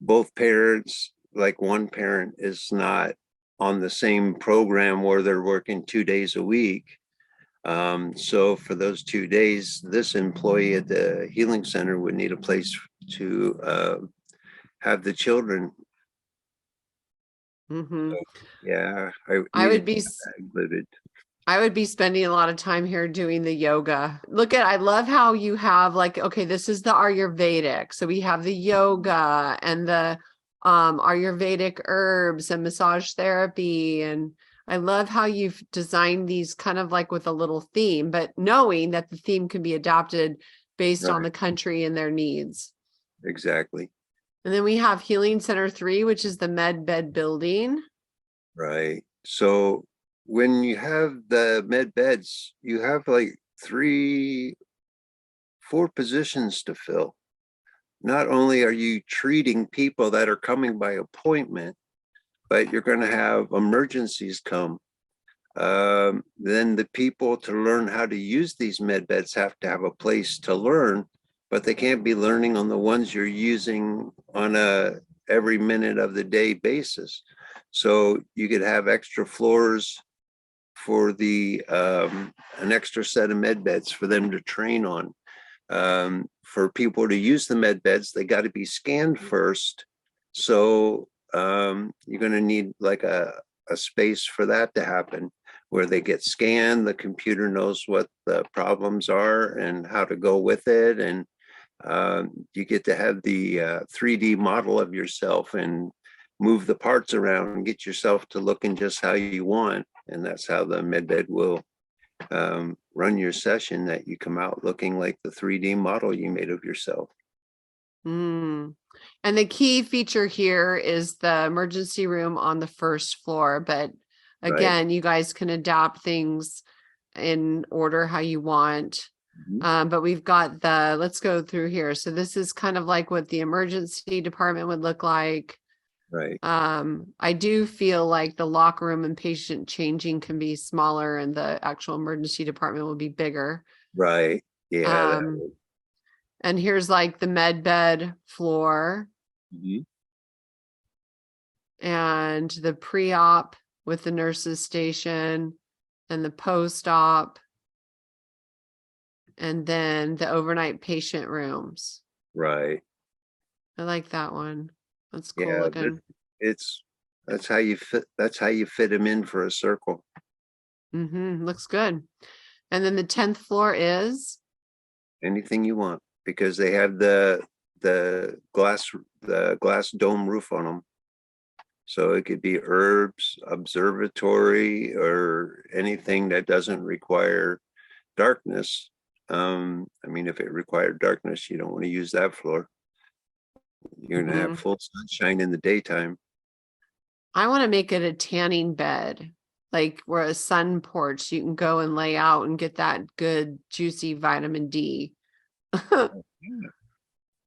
both parents, like one parent is not on the same program where they're working 2 days a week. So for those 2 days, this employee at the healing center would need a place to have the children. Hmm. So, yeah, I I would needed be that included. I would be spending a lot of time here doing the yoga. I love how you have like, okay, this is the Ayurvedic. So we have the yoga and the Ayurvedic herbs and massage therapy. And I love how you've designed these kind of like with a little theme, but knowing that the theme can be adapted based on Right, the country and their needs. exactly. And then we have Healing Center 3, which is the med bed building. Right. So when you have the med beds, you have like 4 positions to fill. Not only are you treating people that are coming by appointment, but you're going to have emergencies come. Then the people to learn how to use these med beds have to have a place to learn, but they can't be learning on the ones you're using on a every minute of the day basis. So you could have extra floors for the an extra set of med beds for them to train on. For people to use the med beds, they got to be scanned first. So you're going to need like a space for that to happen, where they get scanned, the computer knows what the problems are and how to go with it. And you get to have the 3D model of yourself and move the parts around and get yourself to looking just how you want. And that's how the medbed will run your session, that you come out looking like the 3D model you made of yourself. Mm. And the key feature here is the emergency room on the first floor. But Right. again, you guys can adapt things in order how you want. Mhm. But we've got let's go through here. So this is kind of like what the emergency department would look like. Right. I do feel like the locker room and patient changing can be smaller and the actual emergency department will be bigger. Right. Yeah. Um, and here's like the med bed floor Mhm. and the pre-op with the nurses station and the post-op and then the overnight patient rooms. Right. I like that one. That's cool Yeah. looking. It's that's how you fit. That's how you fit them in for a circle. Looks good. And then the 10th floor is, Anything you want because they have the glass dome roof on them. So it could be herbs, observatory, or anything that doesn't require darkness. I mean, if it required darkness, you don't want to use that floor. You're gonna have mhm. full sunshine in the daytime. I want to make it a tanning bed, like where a sun porch, you can go and lay out and get that good juicy vitamin D. Yeah.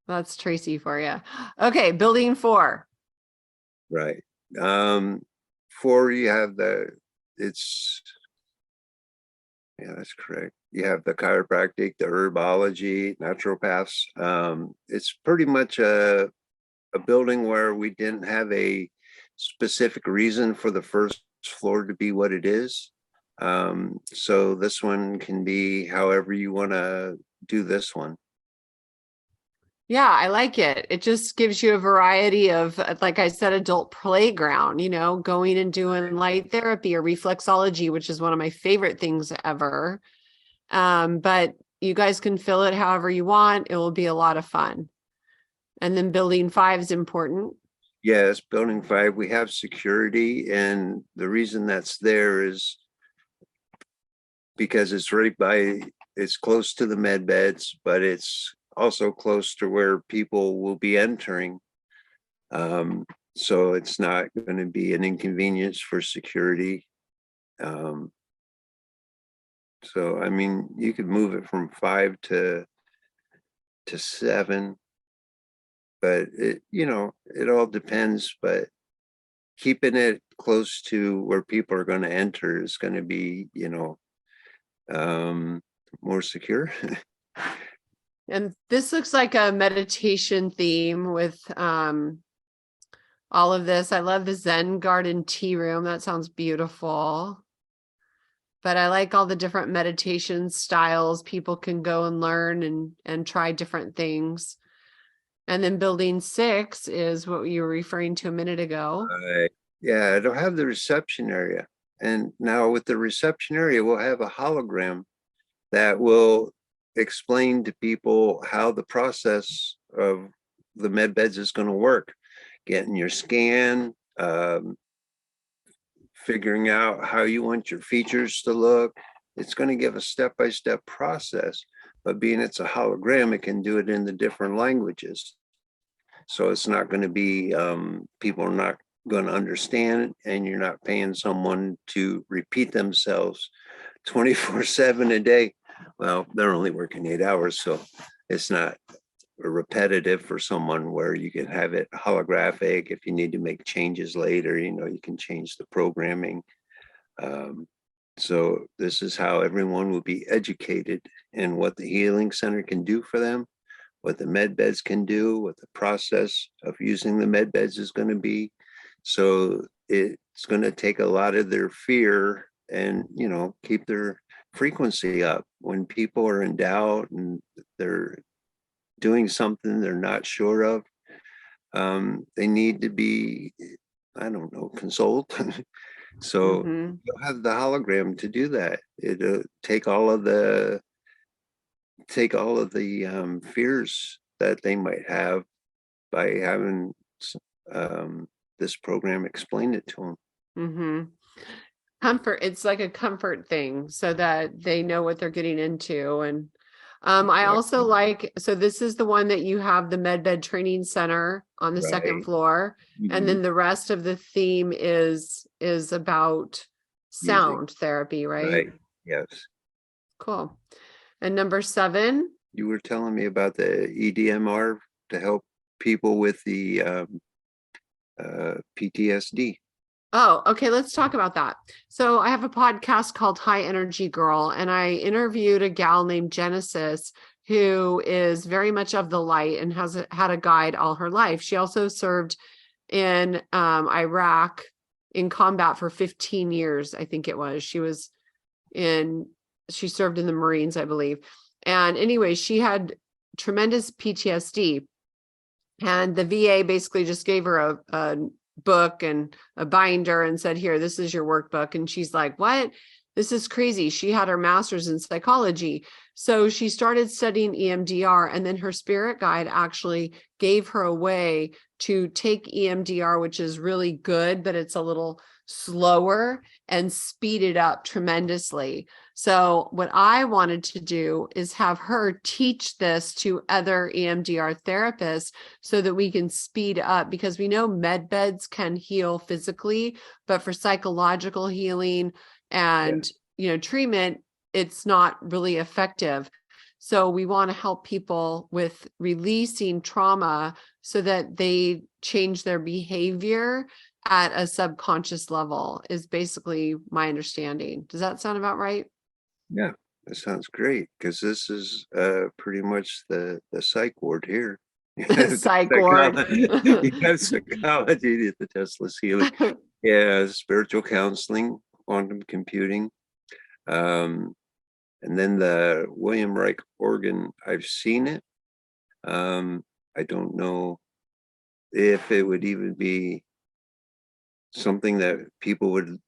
That's Tracy for you. Okay, building 4. Right. Um, four, you have it's, yeah, that's correct. You have the chiropractic, the herbology, naturopaths. It's pretty much a building where we didn't have a specific reason for the first floor to be what it is. So this one can be however you want to do this one. Yeah, I like it. It just gives you a variety of, like I said, adult playground, going and doing light therapy or reflexology, which is one of my favorite things ever. But you guys can fill it however you want. It will be a lot of fun. And then building 5 is important. Yes, building 5, we have security, and the reason that's there is because it's close to the med beds, but it's also close to where people will be entering. So it's not going to be an inconvenience for security. Um, so I mean, you could move it from 5 to 7, but it all depends. But keeping it close to where people are going to enter is going to be, more secure. And this looks like a meditation theme with all of this. I love the Zen garden tea room. That sounds beautiful. But I like all the different meditation styles. People can go and learn and try different things. And then building 6 is what you were referring to a minute ago. Yeah, it'll have the reception area. And now with the reception area, we'll have a hologram that will explain to people how the process of the med beds is going to work. Getting your scan, figuring out how you want your features to look. It's going to give a step-by-step process, but being it's a hologram, it can do it in the different languages. So it's not going to be, people are not going to understand, and you're not paying someone to repeat themselves 24/7 a day. Well, they're only working 8 hours, so it's not repetitive for someone where you can have it holographic. If you need to make changes later, you can change the programming. So this is how everyone will be educated in what the healing center can do for them, what the med beds can do, what the process of using the med beds is going to be. So it's going to take a lot of their fear and, keep their frequency up. When people are in doubt and they're doing something they're not sure of, they need to be, I don't know, consult. So Mm-hmm. you'll have the hologram to do that. It'll take all of the fears that they might have by having this program explain it to them. Mm-hmm. Comfort. It's like a comfort thing so that they know what they're getting into. And I also like, so this is the one that you have the MedBed Training Center on the second Right. floor. And Mhm. then the rest of the theme is about Music. sound therapy, right? Right. Yes. Cool. And number 7. You were telling me about the EDMR to help people with the PTSD. Oh, okay. Let's talk about that. So I have a podcast called High Energy Girl, and I interviewed a gal named Genesis who is very much of the light and has had a guide all her life. She also served in Iraq in combat for 15 years, I think it was. She served in the Marines, I believe. And anyway, she had tremendous PTSD. And the VA basically just gave her a book and a binder and said, here, this is your workbook. And she's like, what? This is crazy. She had her master's in psychology. So she started studying EMDR, and then her spirit guide actually gave her a way to take EMDR, which is really good, but it's a little slower, and speed it up tremendously. So what I wanted to do is have her teach this to other EMDR therapists so that we can speed up, because we know med beds can heal physically, but for psychological healing and treatment, it's not really effective. So we want to help people with releasing trauma so that they change their behavior at a subconscious level, is basically my understanding. Does that sound about right? Yeah, that sounds great, because this is pretty much the psych ward here. Psych ward. You have psychology, the Tesla healing, yeah, spiritual counseling, quantum computing, and then the William Reich organ. I've seen it. I don't know if it would even be something that people would.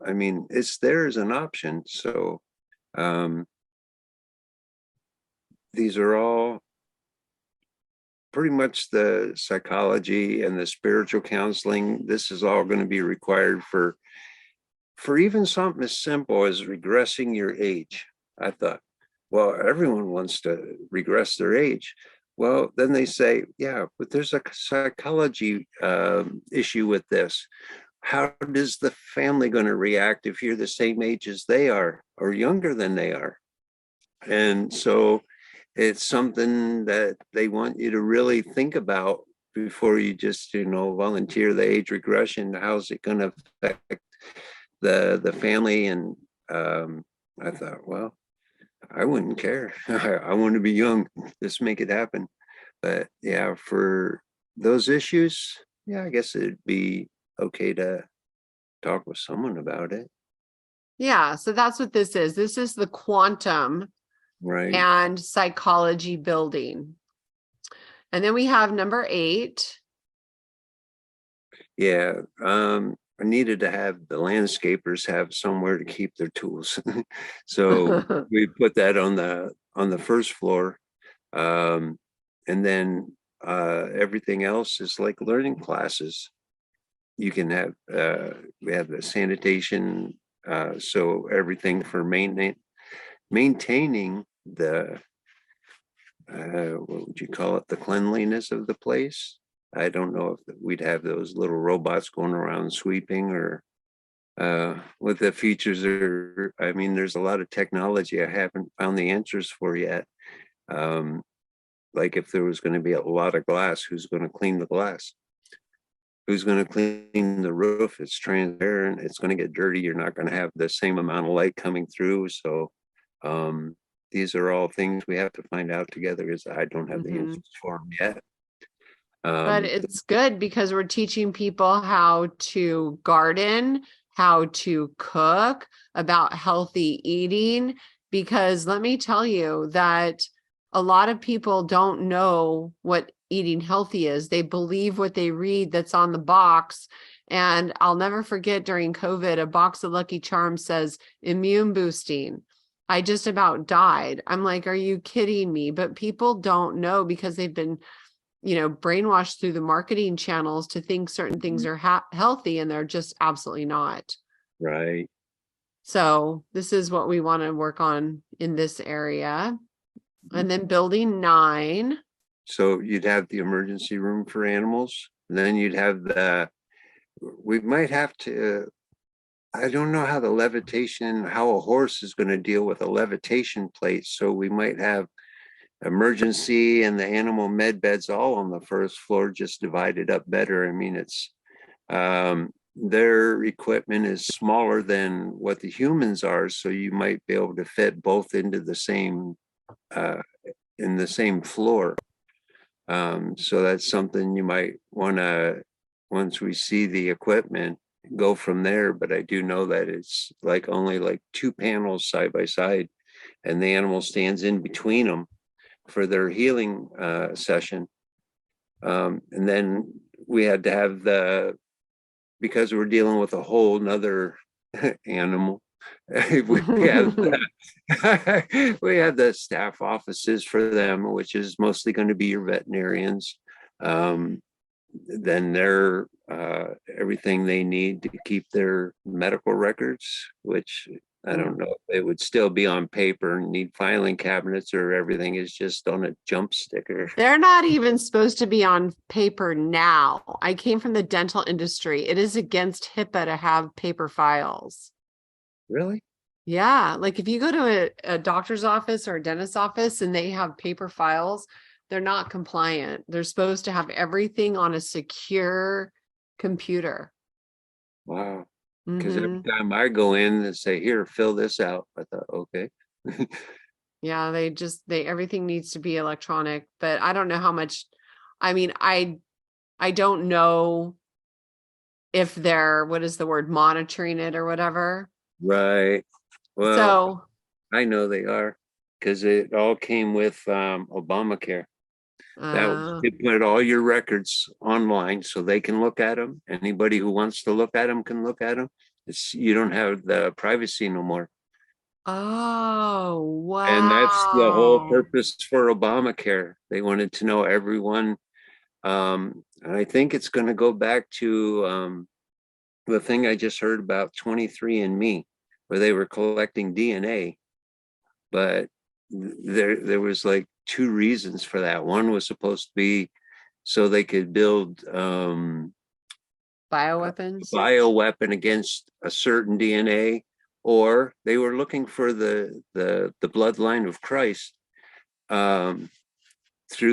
I mean, it's there as an option. So these are all pretty much the psychology and the spiritual counseling. This is all going to be required for even something as simple as regressing your age. I thought, well, everyone wants to regress their age. Well, then they say, yeah, but there's a psychology issue with this. How is the family going to react if you're the same age as they are or younger than they are? And so it's something that they want you to really think about before you just, volunteer the age regression. How's it going to affect the family? And I thought, well, I wouldn't care. I want to be young. Just make it happen. But yeah, for those issues, yeah, I guess it'd be okay to talk with someone about it. Yeah, so that's what this is. This is the quantum Right. and psychology building. And then we have number 8. Yeah. I needed to have the landscapers have somewhere to keep their tools. So we put that on the first floor. And then everything else is like learning classes. You can have we have the sanitation, so everything for maintaining the what would you call it, the cleanliness of the place. I don't know if we'd have those little robots going around sweeping, or what the features are. I mean, there's a lot of technology I haven't found the answers for yet. Like if there was going to be a lot of glass, who's going to clean the glass? Who's going to clean the roof? It's transparent. It's going to get dirty. You're not going to have the same amount of light coming through. So these are all things we have to find out together, because I don't have the answers for them yet. But it's good because we're teaching people how to garden, how to cook, about healthy eating. Because let me tell you that a lot of people don't know what eating healthy is. They believe what they read that's on the box. And I'll never forget, during COVID, a box of Lucky Charms says immune boosting. I just about died. I'm like, are you kidding me? But people don't know because they've been, brainwashed through the marketing channels to think certain things are healthy, and they're just absolutely not. Right. So this is what we want to work on in this area. And then building 9. So you'd have the emergency room for animals, and then you'd have we might have to, I don't know how how a horse is going to deal with a levitation plate. So we might have emergency and the animal med beds all on the first floor, just divided up better. I mean, it's Their equipment is smaller than what the humans are, so you might be able to fit both into the same in the same floor. So that's something you might want to, once we see the equipment, go from there. But I do know that it's like only like 2 panels side by side, and the animal stands in between them for their healing session. And then we had to have because we're dealing with a whole nother animal. we have we have the staff offices for them, which is mostly going to be your veterinarians. Then they're everything they need to keep their medical records, which I don't know if it would still be on paper and need filing cabinets, or everything is just on a jump sticker. They're not even supposed to be on paper now. I came from the dental industry. It is against HIPAA to have paper files. Really? Yeah. Like if you go to a doctor's office or a dentist's office and they have paper files, they're not compliant. They're supposed to have everything on a secure computer. Wow. Because Mm-hmm. every time I go in and say, here, fill this out, I thought, okay. Yeah, everything needs to be electronic, but I don't know how much, I mean, I don't know if they're, what is the word, monitoring it or whatever. Right. Well, So, I know they are, because it all came with Obamacare. That was, they put all your records online so they can look at them. Anybody who wants to look at them can look at them. You don't have the privacy no more. oh, And that's the whole wow. purpose for Obamacare. They wanted to know everyone. And I think it's going to go back to the thing I just heard about 23andMe, where they were collecting DNA. But there was like 2 reasons for that. One was supposed to be so they could build a Bioweapons. bioweapon against a certain DNA, or they were looking for the bloodline of Christ through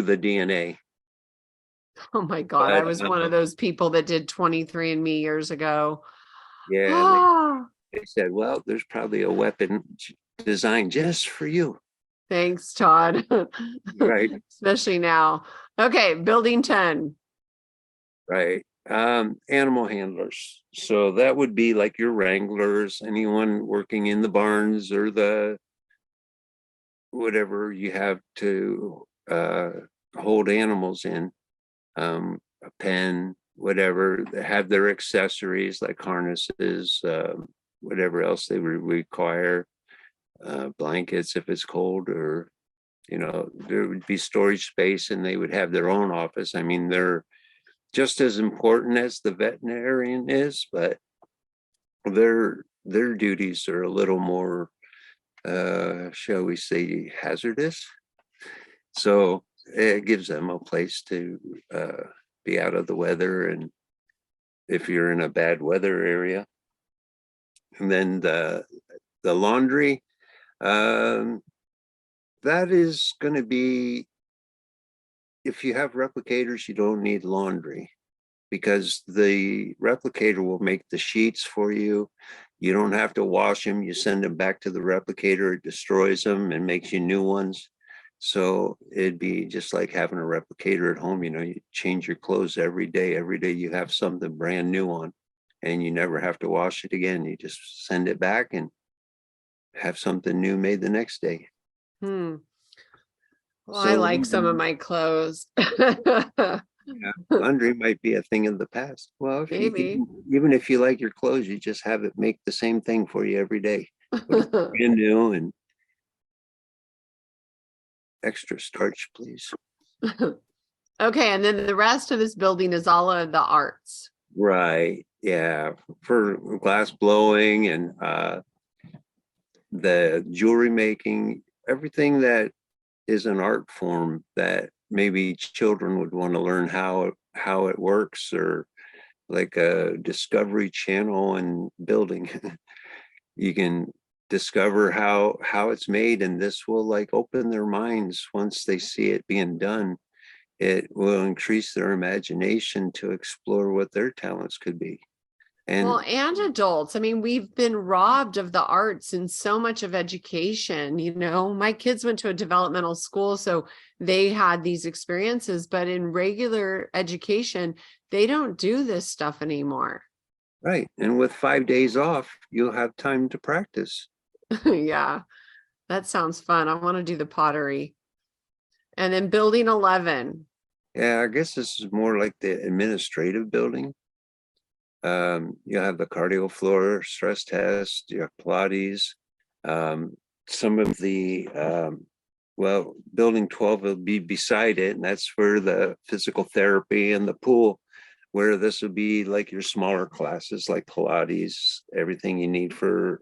the DNA. Oh my God. I But was one of those people that did 23andMe years ago. yeah, and Ah, they said, well, there's probably a weapon designed just for you. thanks, Todd. Right, Especially now. Okay, building 10. right. Animal handlers. So that would be like your wranglers, anyone working in the barns or the whatever you have to hold animals in, a pen, whatever, they have their accessories like harnesses, whatever else they would require, blankets if it's cold, or there would be storage space, and they would have their own office. I mean, they're just as important as the veterinarian is, but their duties are a little more shall we say hazardous. So it gives them a place to be out of the weather, and if you're in a bad weather area. And then the laundry, that is going to be, if you have replicators, you don't need laundry, because the replicator will make the sheets for you. You don't have to wash them. You send them back to the replicator, it destroys them and makes you new ones. So it'd be just like having a replicator at home. You change your clothes every day. Every day you have something brand new on, and you never have to wash it again. You just send it back and have something new made the next day. Well, I So like some of my clothes. yeah, laundry might be a thing of the past. Well, if you Maybe. even if you like your clothes, you just have it make the same thing for you every day. Brand new and extra starch, please. Okay, and then the rest of this building is all of the arts. Right. Yeah. For glass blowing and the jewelry making, everything that is an art form that maybe children would want to learn how it works, or like a Discovery Channel and building. You can discover how it's made, and this will like open their minds once they see it being done. it will increase their imagination to explore what their talents could be. Well, And and adults. I mean, we've been robbed of the arts in so much of education. You know, my kids went to a developmental school, so they had these experiences, but in regular education, they don't do this stuff anymore. right, and with 5 days off, you'll have time to practice. Yeah, that sounds fun. I want to do the pottery. And then building 11. Yeah, I guess this is more like the administrative building. You have the cardio floor, stress test, you have Pilates. Some of the well, building 12 will be beside it, and that's for the physical therapy and the pool, where this would be like your smaller classes like Pilates, everything you need for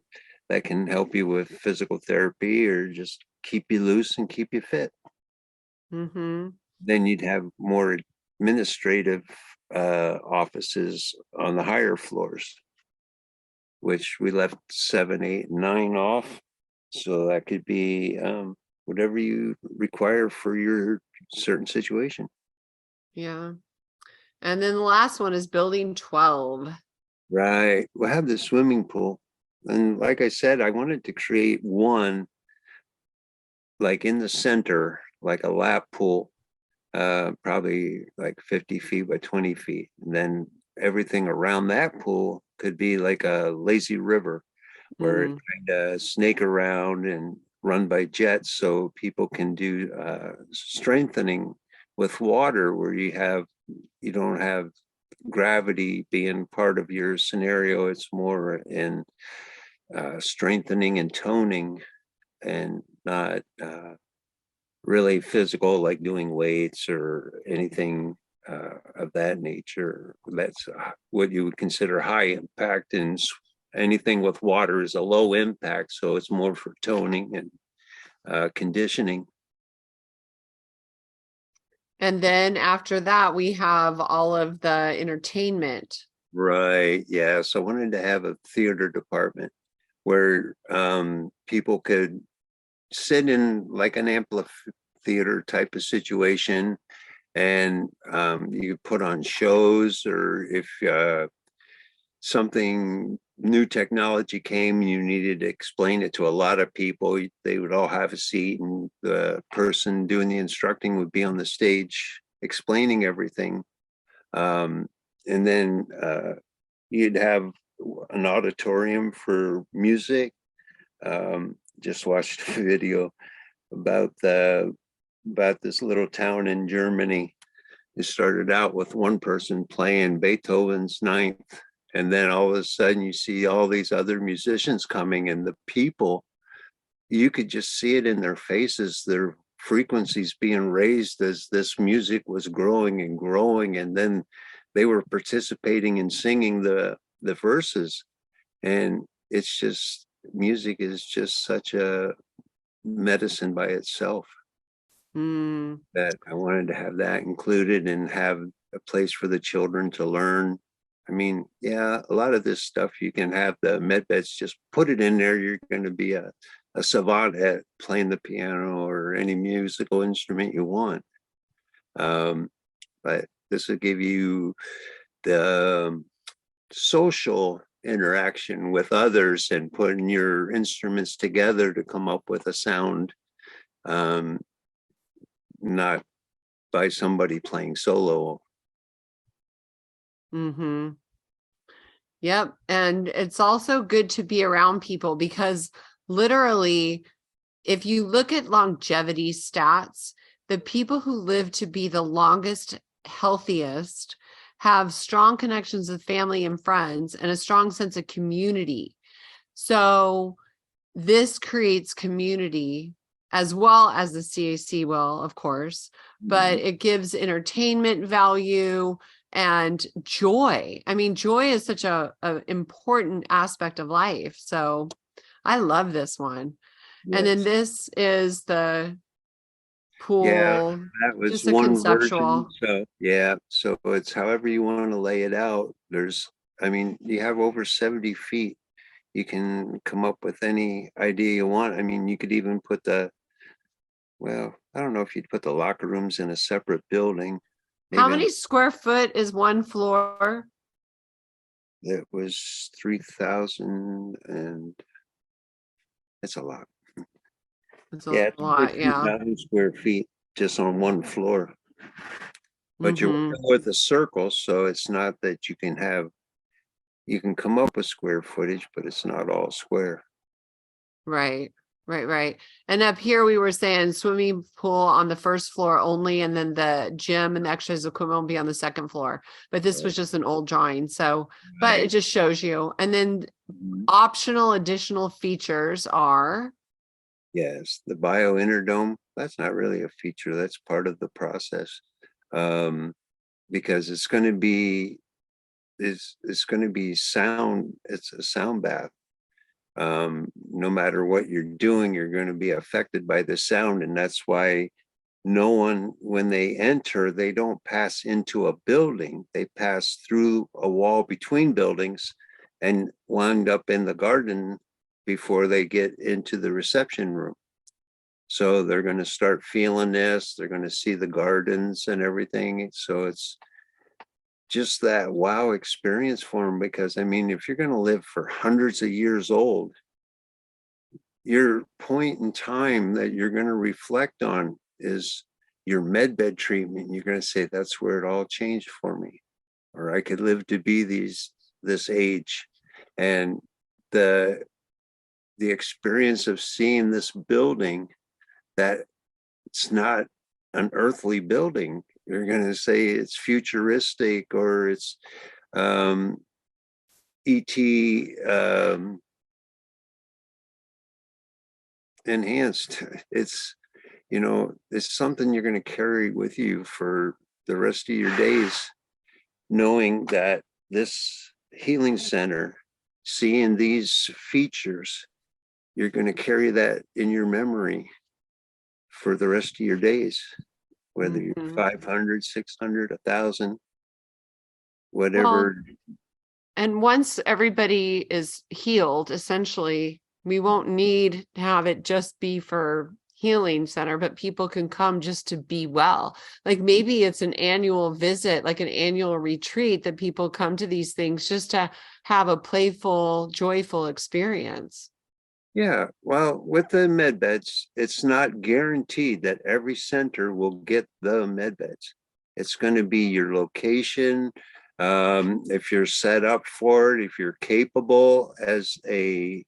that can help you with physical therapy or just keep you loose and keep you fit. Mm-hmm. Then you'd have more administrative offices on the higher floors, which we left 7, 8, 9 off. So that could be whatever you require for your certain situation. Yeah. And then the last one is building 12. Right. We'll have the swimming pool. And like I said, I wanted to create one like in the center, like a lap pool, probably like 50 feet by 20 feet. And then everything around that pool could be like a lazy river where it Mm, kind of snake around and run by jets so people can do strengthening with water where you don't have gravity being part of your scenario. It's more in strengthening and toning and not really physical, like doing weights or anything of that nature. That's what you would consider high impact, and anything with water is a low impact. So it's more for toning and conditioning. And then after that, we have all of the entertainment. Right. Yeah. So I wanted to have a theater department where people could sit in like an amphitheater type of situation, and you put on shows, or if something new technology came and you needed to explain it to a lot of people, they would all have a seat, and the person doing the instructing would be on the stage explaining everything. And then you'd have an auditorium for music. Just watched a video about this little town in Germany. It started out with one person playing Beethoven's Ninth, and then all of a sudden you see all these other musicians coming, and the people, you could just see it in their faces, their frequencies being raised as this music was growing and growing, and then they were participating in singing the verses. And it's just, music is just such a medicine by itself, Mm, that I wanted to have that included and have a place for the children to learn. I mean, yeah, a lot of this stuff you can have the med beds, just put it in there. You're going to be a savant at playing the piano or any musical instrument you want. But this will give you the social interaction with others and putting your instruments together to come up with a sound, not by somebody playing solo. mm-hmm. Yep. And it's also good to be around people because literally, if you look at longevity stats, the people who live to be the longest, healthiest, have strong connections with family and friends and a strong sense of community. So this creates community as well as the CAC will, of course, but it gives entertainment value and joy. I mean, joy is such a important aspect of life. So I love this one. And then Yes. this is the Yeah, pool, that was just a one version. conceptual. So yeah, so it's however you want to lay it out. I mean, you have over 70 feet. You can come up with any idea you want. I mean, you could even put well, I don't know if you'd put the locker rooms in a separate building. How Maybe many square foot is one floor? it was 3,000 and it's a lot. It's Yeah, a it's over lot, yeah. 2,000 square feet just on one floor. But you're Hmm. working with a circle, so it's not that you can come up with square footage, but it's not all square. Right, right. And up here, we were saying swimming pool on the first floor only, and then the gym and the exercise equipment will be on the second floor. But this was just an old drawing, so, but it Right. just shows you. And then Mhm. optional additional features are, Yes, the bio interdome, that's not really a feature, that's part of the process. Um, because it's going to be sound, it's a sound bath. No matter what you're doing, you're going to be affected by the sound. And that's why no one, when they enter, they don't pass into a building. They pass through a wall between buildings and wind up in the garden before they get into the reception room. So they're going to start feeling this, they're going to see the gardens and everything. So it's just that wow experience for them, because I mean, if you're going to live for hundreds of years old, your point in time that you're going to reflect on is your medbed treatment. You're going to say, that's where it all changed for me, or I could live to be this age. And the the experience of seeing this building, that it's not an earthly building. You're going to say it's futuristic, or it's ET enhanced. It's, it's something you're going to carry with you for the rest of your days, knowing that this healing center, seeing these features, you're going to carry that in your memory for the rest of your days, whether you're mhm. 500, 600, 1,000, Well, whatever. and once everybody is healed, essentially, we won't need to have it just be for healing center, but people can come just to be well. Like maybe it's an annual visit, like an annual retreat that people come to these things just to have a playful, joyful experience. Yeah, well, with the med beds, it's not guaranteed that every center will get the med beds. It's going to be your location. If you're set up for it, if you're capable as a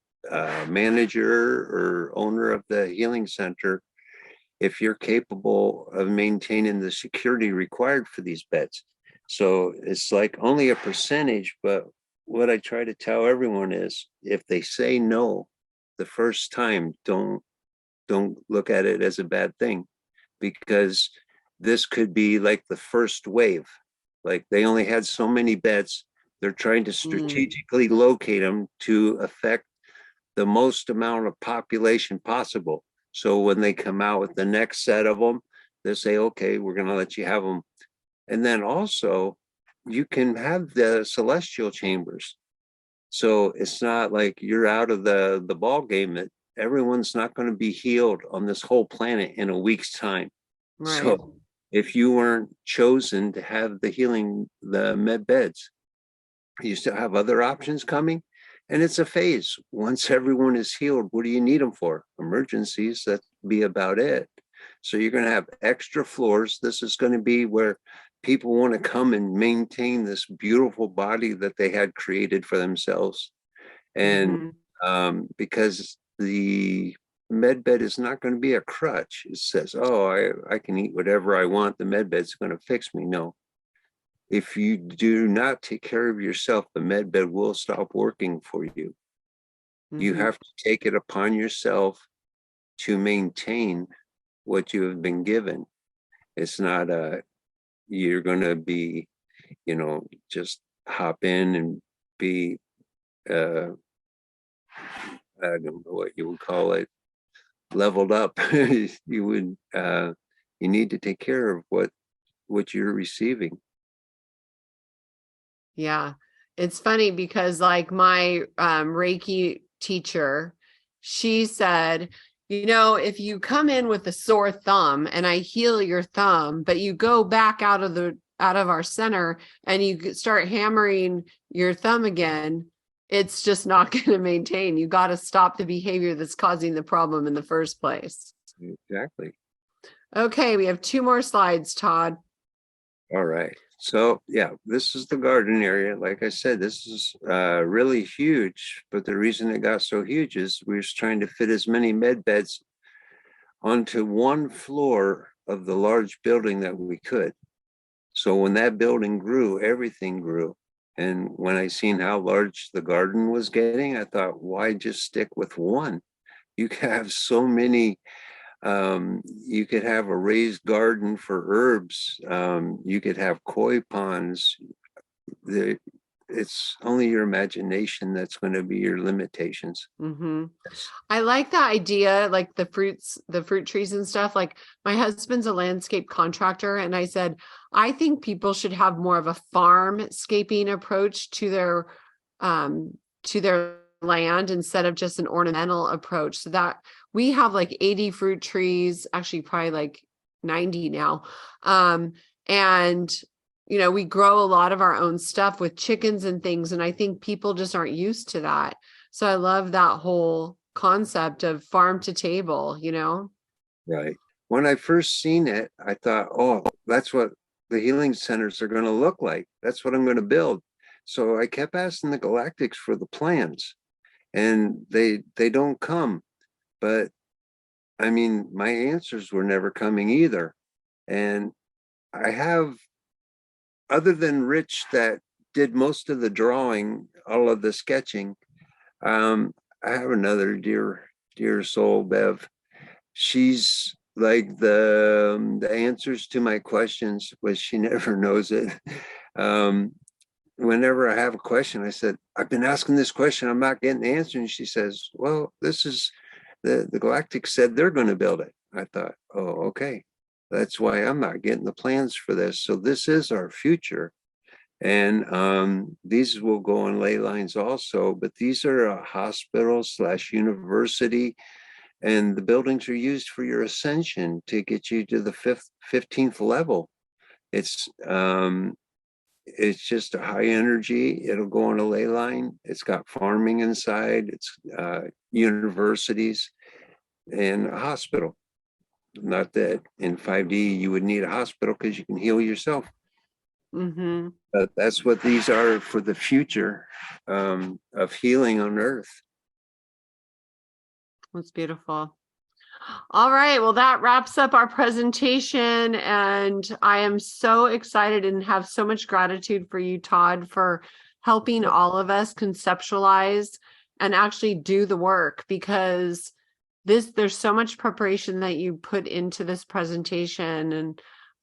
manager or owner of the healing center, if you're capable of maintaining the security required for these beds. So it's like only a percentage, but what I try to tell everyone is, if they say no the first time, don't look at it as a bad thing, because this could be like the first wave. Like they only had so many beds. They're trying to Mm, strategically locate them to affect the most amount of population possible. So when they come out with the next set of them, they say, okay, we're going to let you have them. And then also, you can have the celestial chambers. So it's not like you're out of the ball game. That everyone's not going to be healed on this whole planet in a week's time. right. So if you weren't chosen to have the med beds, you still have other options coming. And it's a phase. Once everyone is healed, what do you need them for? Emergencies, that'd be about it. So you're going to have extra floors. This is going to be where people want to come and maintain this beautiful body that they had created for themselves. And Hmm. because the med bed is not going to be a crutch. It says, oh, I can eat whatever I want. The med bed's going to fix me. No, if you do not take care of yourself, the med bed will stop working for you. You Hmm. have to take it upon yourself to maintain what you have been given. It's not you're going to be, just hop in and be, uh, I don't know what you would call it, leveled up. You would, you need to take care of what you're receiving. Yeah. It's funny because like my Reiki teacher, she said, you know, if you come in with a sore thumb and I heal your thumb, but you go back out of our center and you start hammering your thumb again, it's just not going to maintain. You got to stop the behavior that's causing the problem in the first place. Exactly. Okay, we have 2 more slides, Todd. All right. So yeah, this is the garden area. Like I said, this is really huge, but the reason it got so huge is we was trying to fit as many med beds onto one floor of the large building that we could. So when that building grew, everything grew. And when I seen how large the garden was getting, I thought, why just stick with one? You can have so many. You could have a raised garden for herbs. You could have koi ponds. It's only your imagination that's going to be your limitations. Mm-hmm. I like the idea, like the fruit trees and stuff. Like my husband's a landscape contractor, and I said, I think people should have more of a farmscaping approach to their land instead of just an ornamental approach. So that we have like 80 fruit trees, actually probably like 90 now. And you know, we grow a lot of our own stuff with chickens and things, and I think people just aren't used to that. So I love that whole concept of farm to table, you know? Right. When I first seen it, I thought, oh, that's what the healing centers are going to look like. That's what I'm going to build. So I kept asking the Galactics for the plans, and they don't come. But I mean, my answers were never coming either. And I have, other than Rich that did most of the drawing, all of the sketching, I have another dear soul, Bev. She's like the answers to my questions, but she never knows it. Whenever I have a question, I said, I've been asking this question, I'm not getting the answer. And she says, well, this is the Galactic said they're going to build it. I thought, oh, okay. That's why I'm not getting the plans for this. So this is our future. And these will go on ley lines also, but these are a hospital / university, and the buildings are used for your ascension to get you to the 15th level. It's just a high energy. It'll go on a ley line. It's got farming inside. It's universities and a hospital. Not that in 5D you would need a hospital because you can heal yourself. Mm-hmm. But that's what these are for the future of healing on Earth. That's beautiful. All right. Well, that wraps up our presentation. And I am so excited and have so much gratitude for you, Todd, for helping all of us conceptualize and actually do the work, because there's so much preparation that you put into this presentation.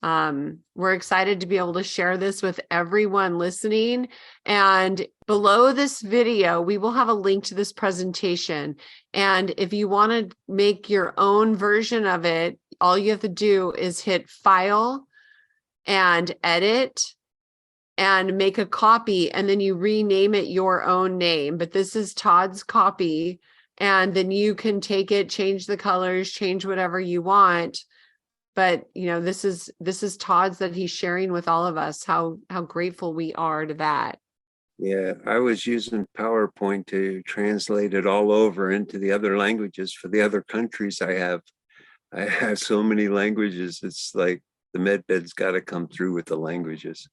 And we're excited to be able to share this with everyone listening. And below this video, we will have a link to this presentation. And if you want to make your own version of it, all you have to do is hit File and Edit and make a copy, and then you rename it your own name. But this is Todd's copy, and then you can take it, change the colors, change whatever you want. But you know, this is Todd's that he's sharing with all of us. How grateful we are to that. Yeah, I was using PowerPoint to translate it all over into the other languages for the other countries I have. I have so many languages. It's like the med bed's got to come through with the languages.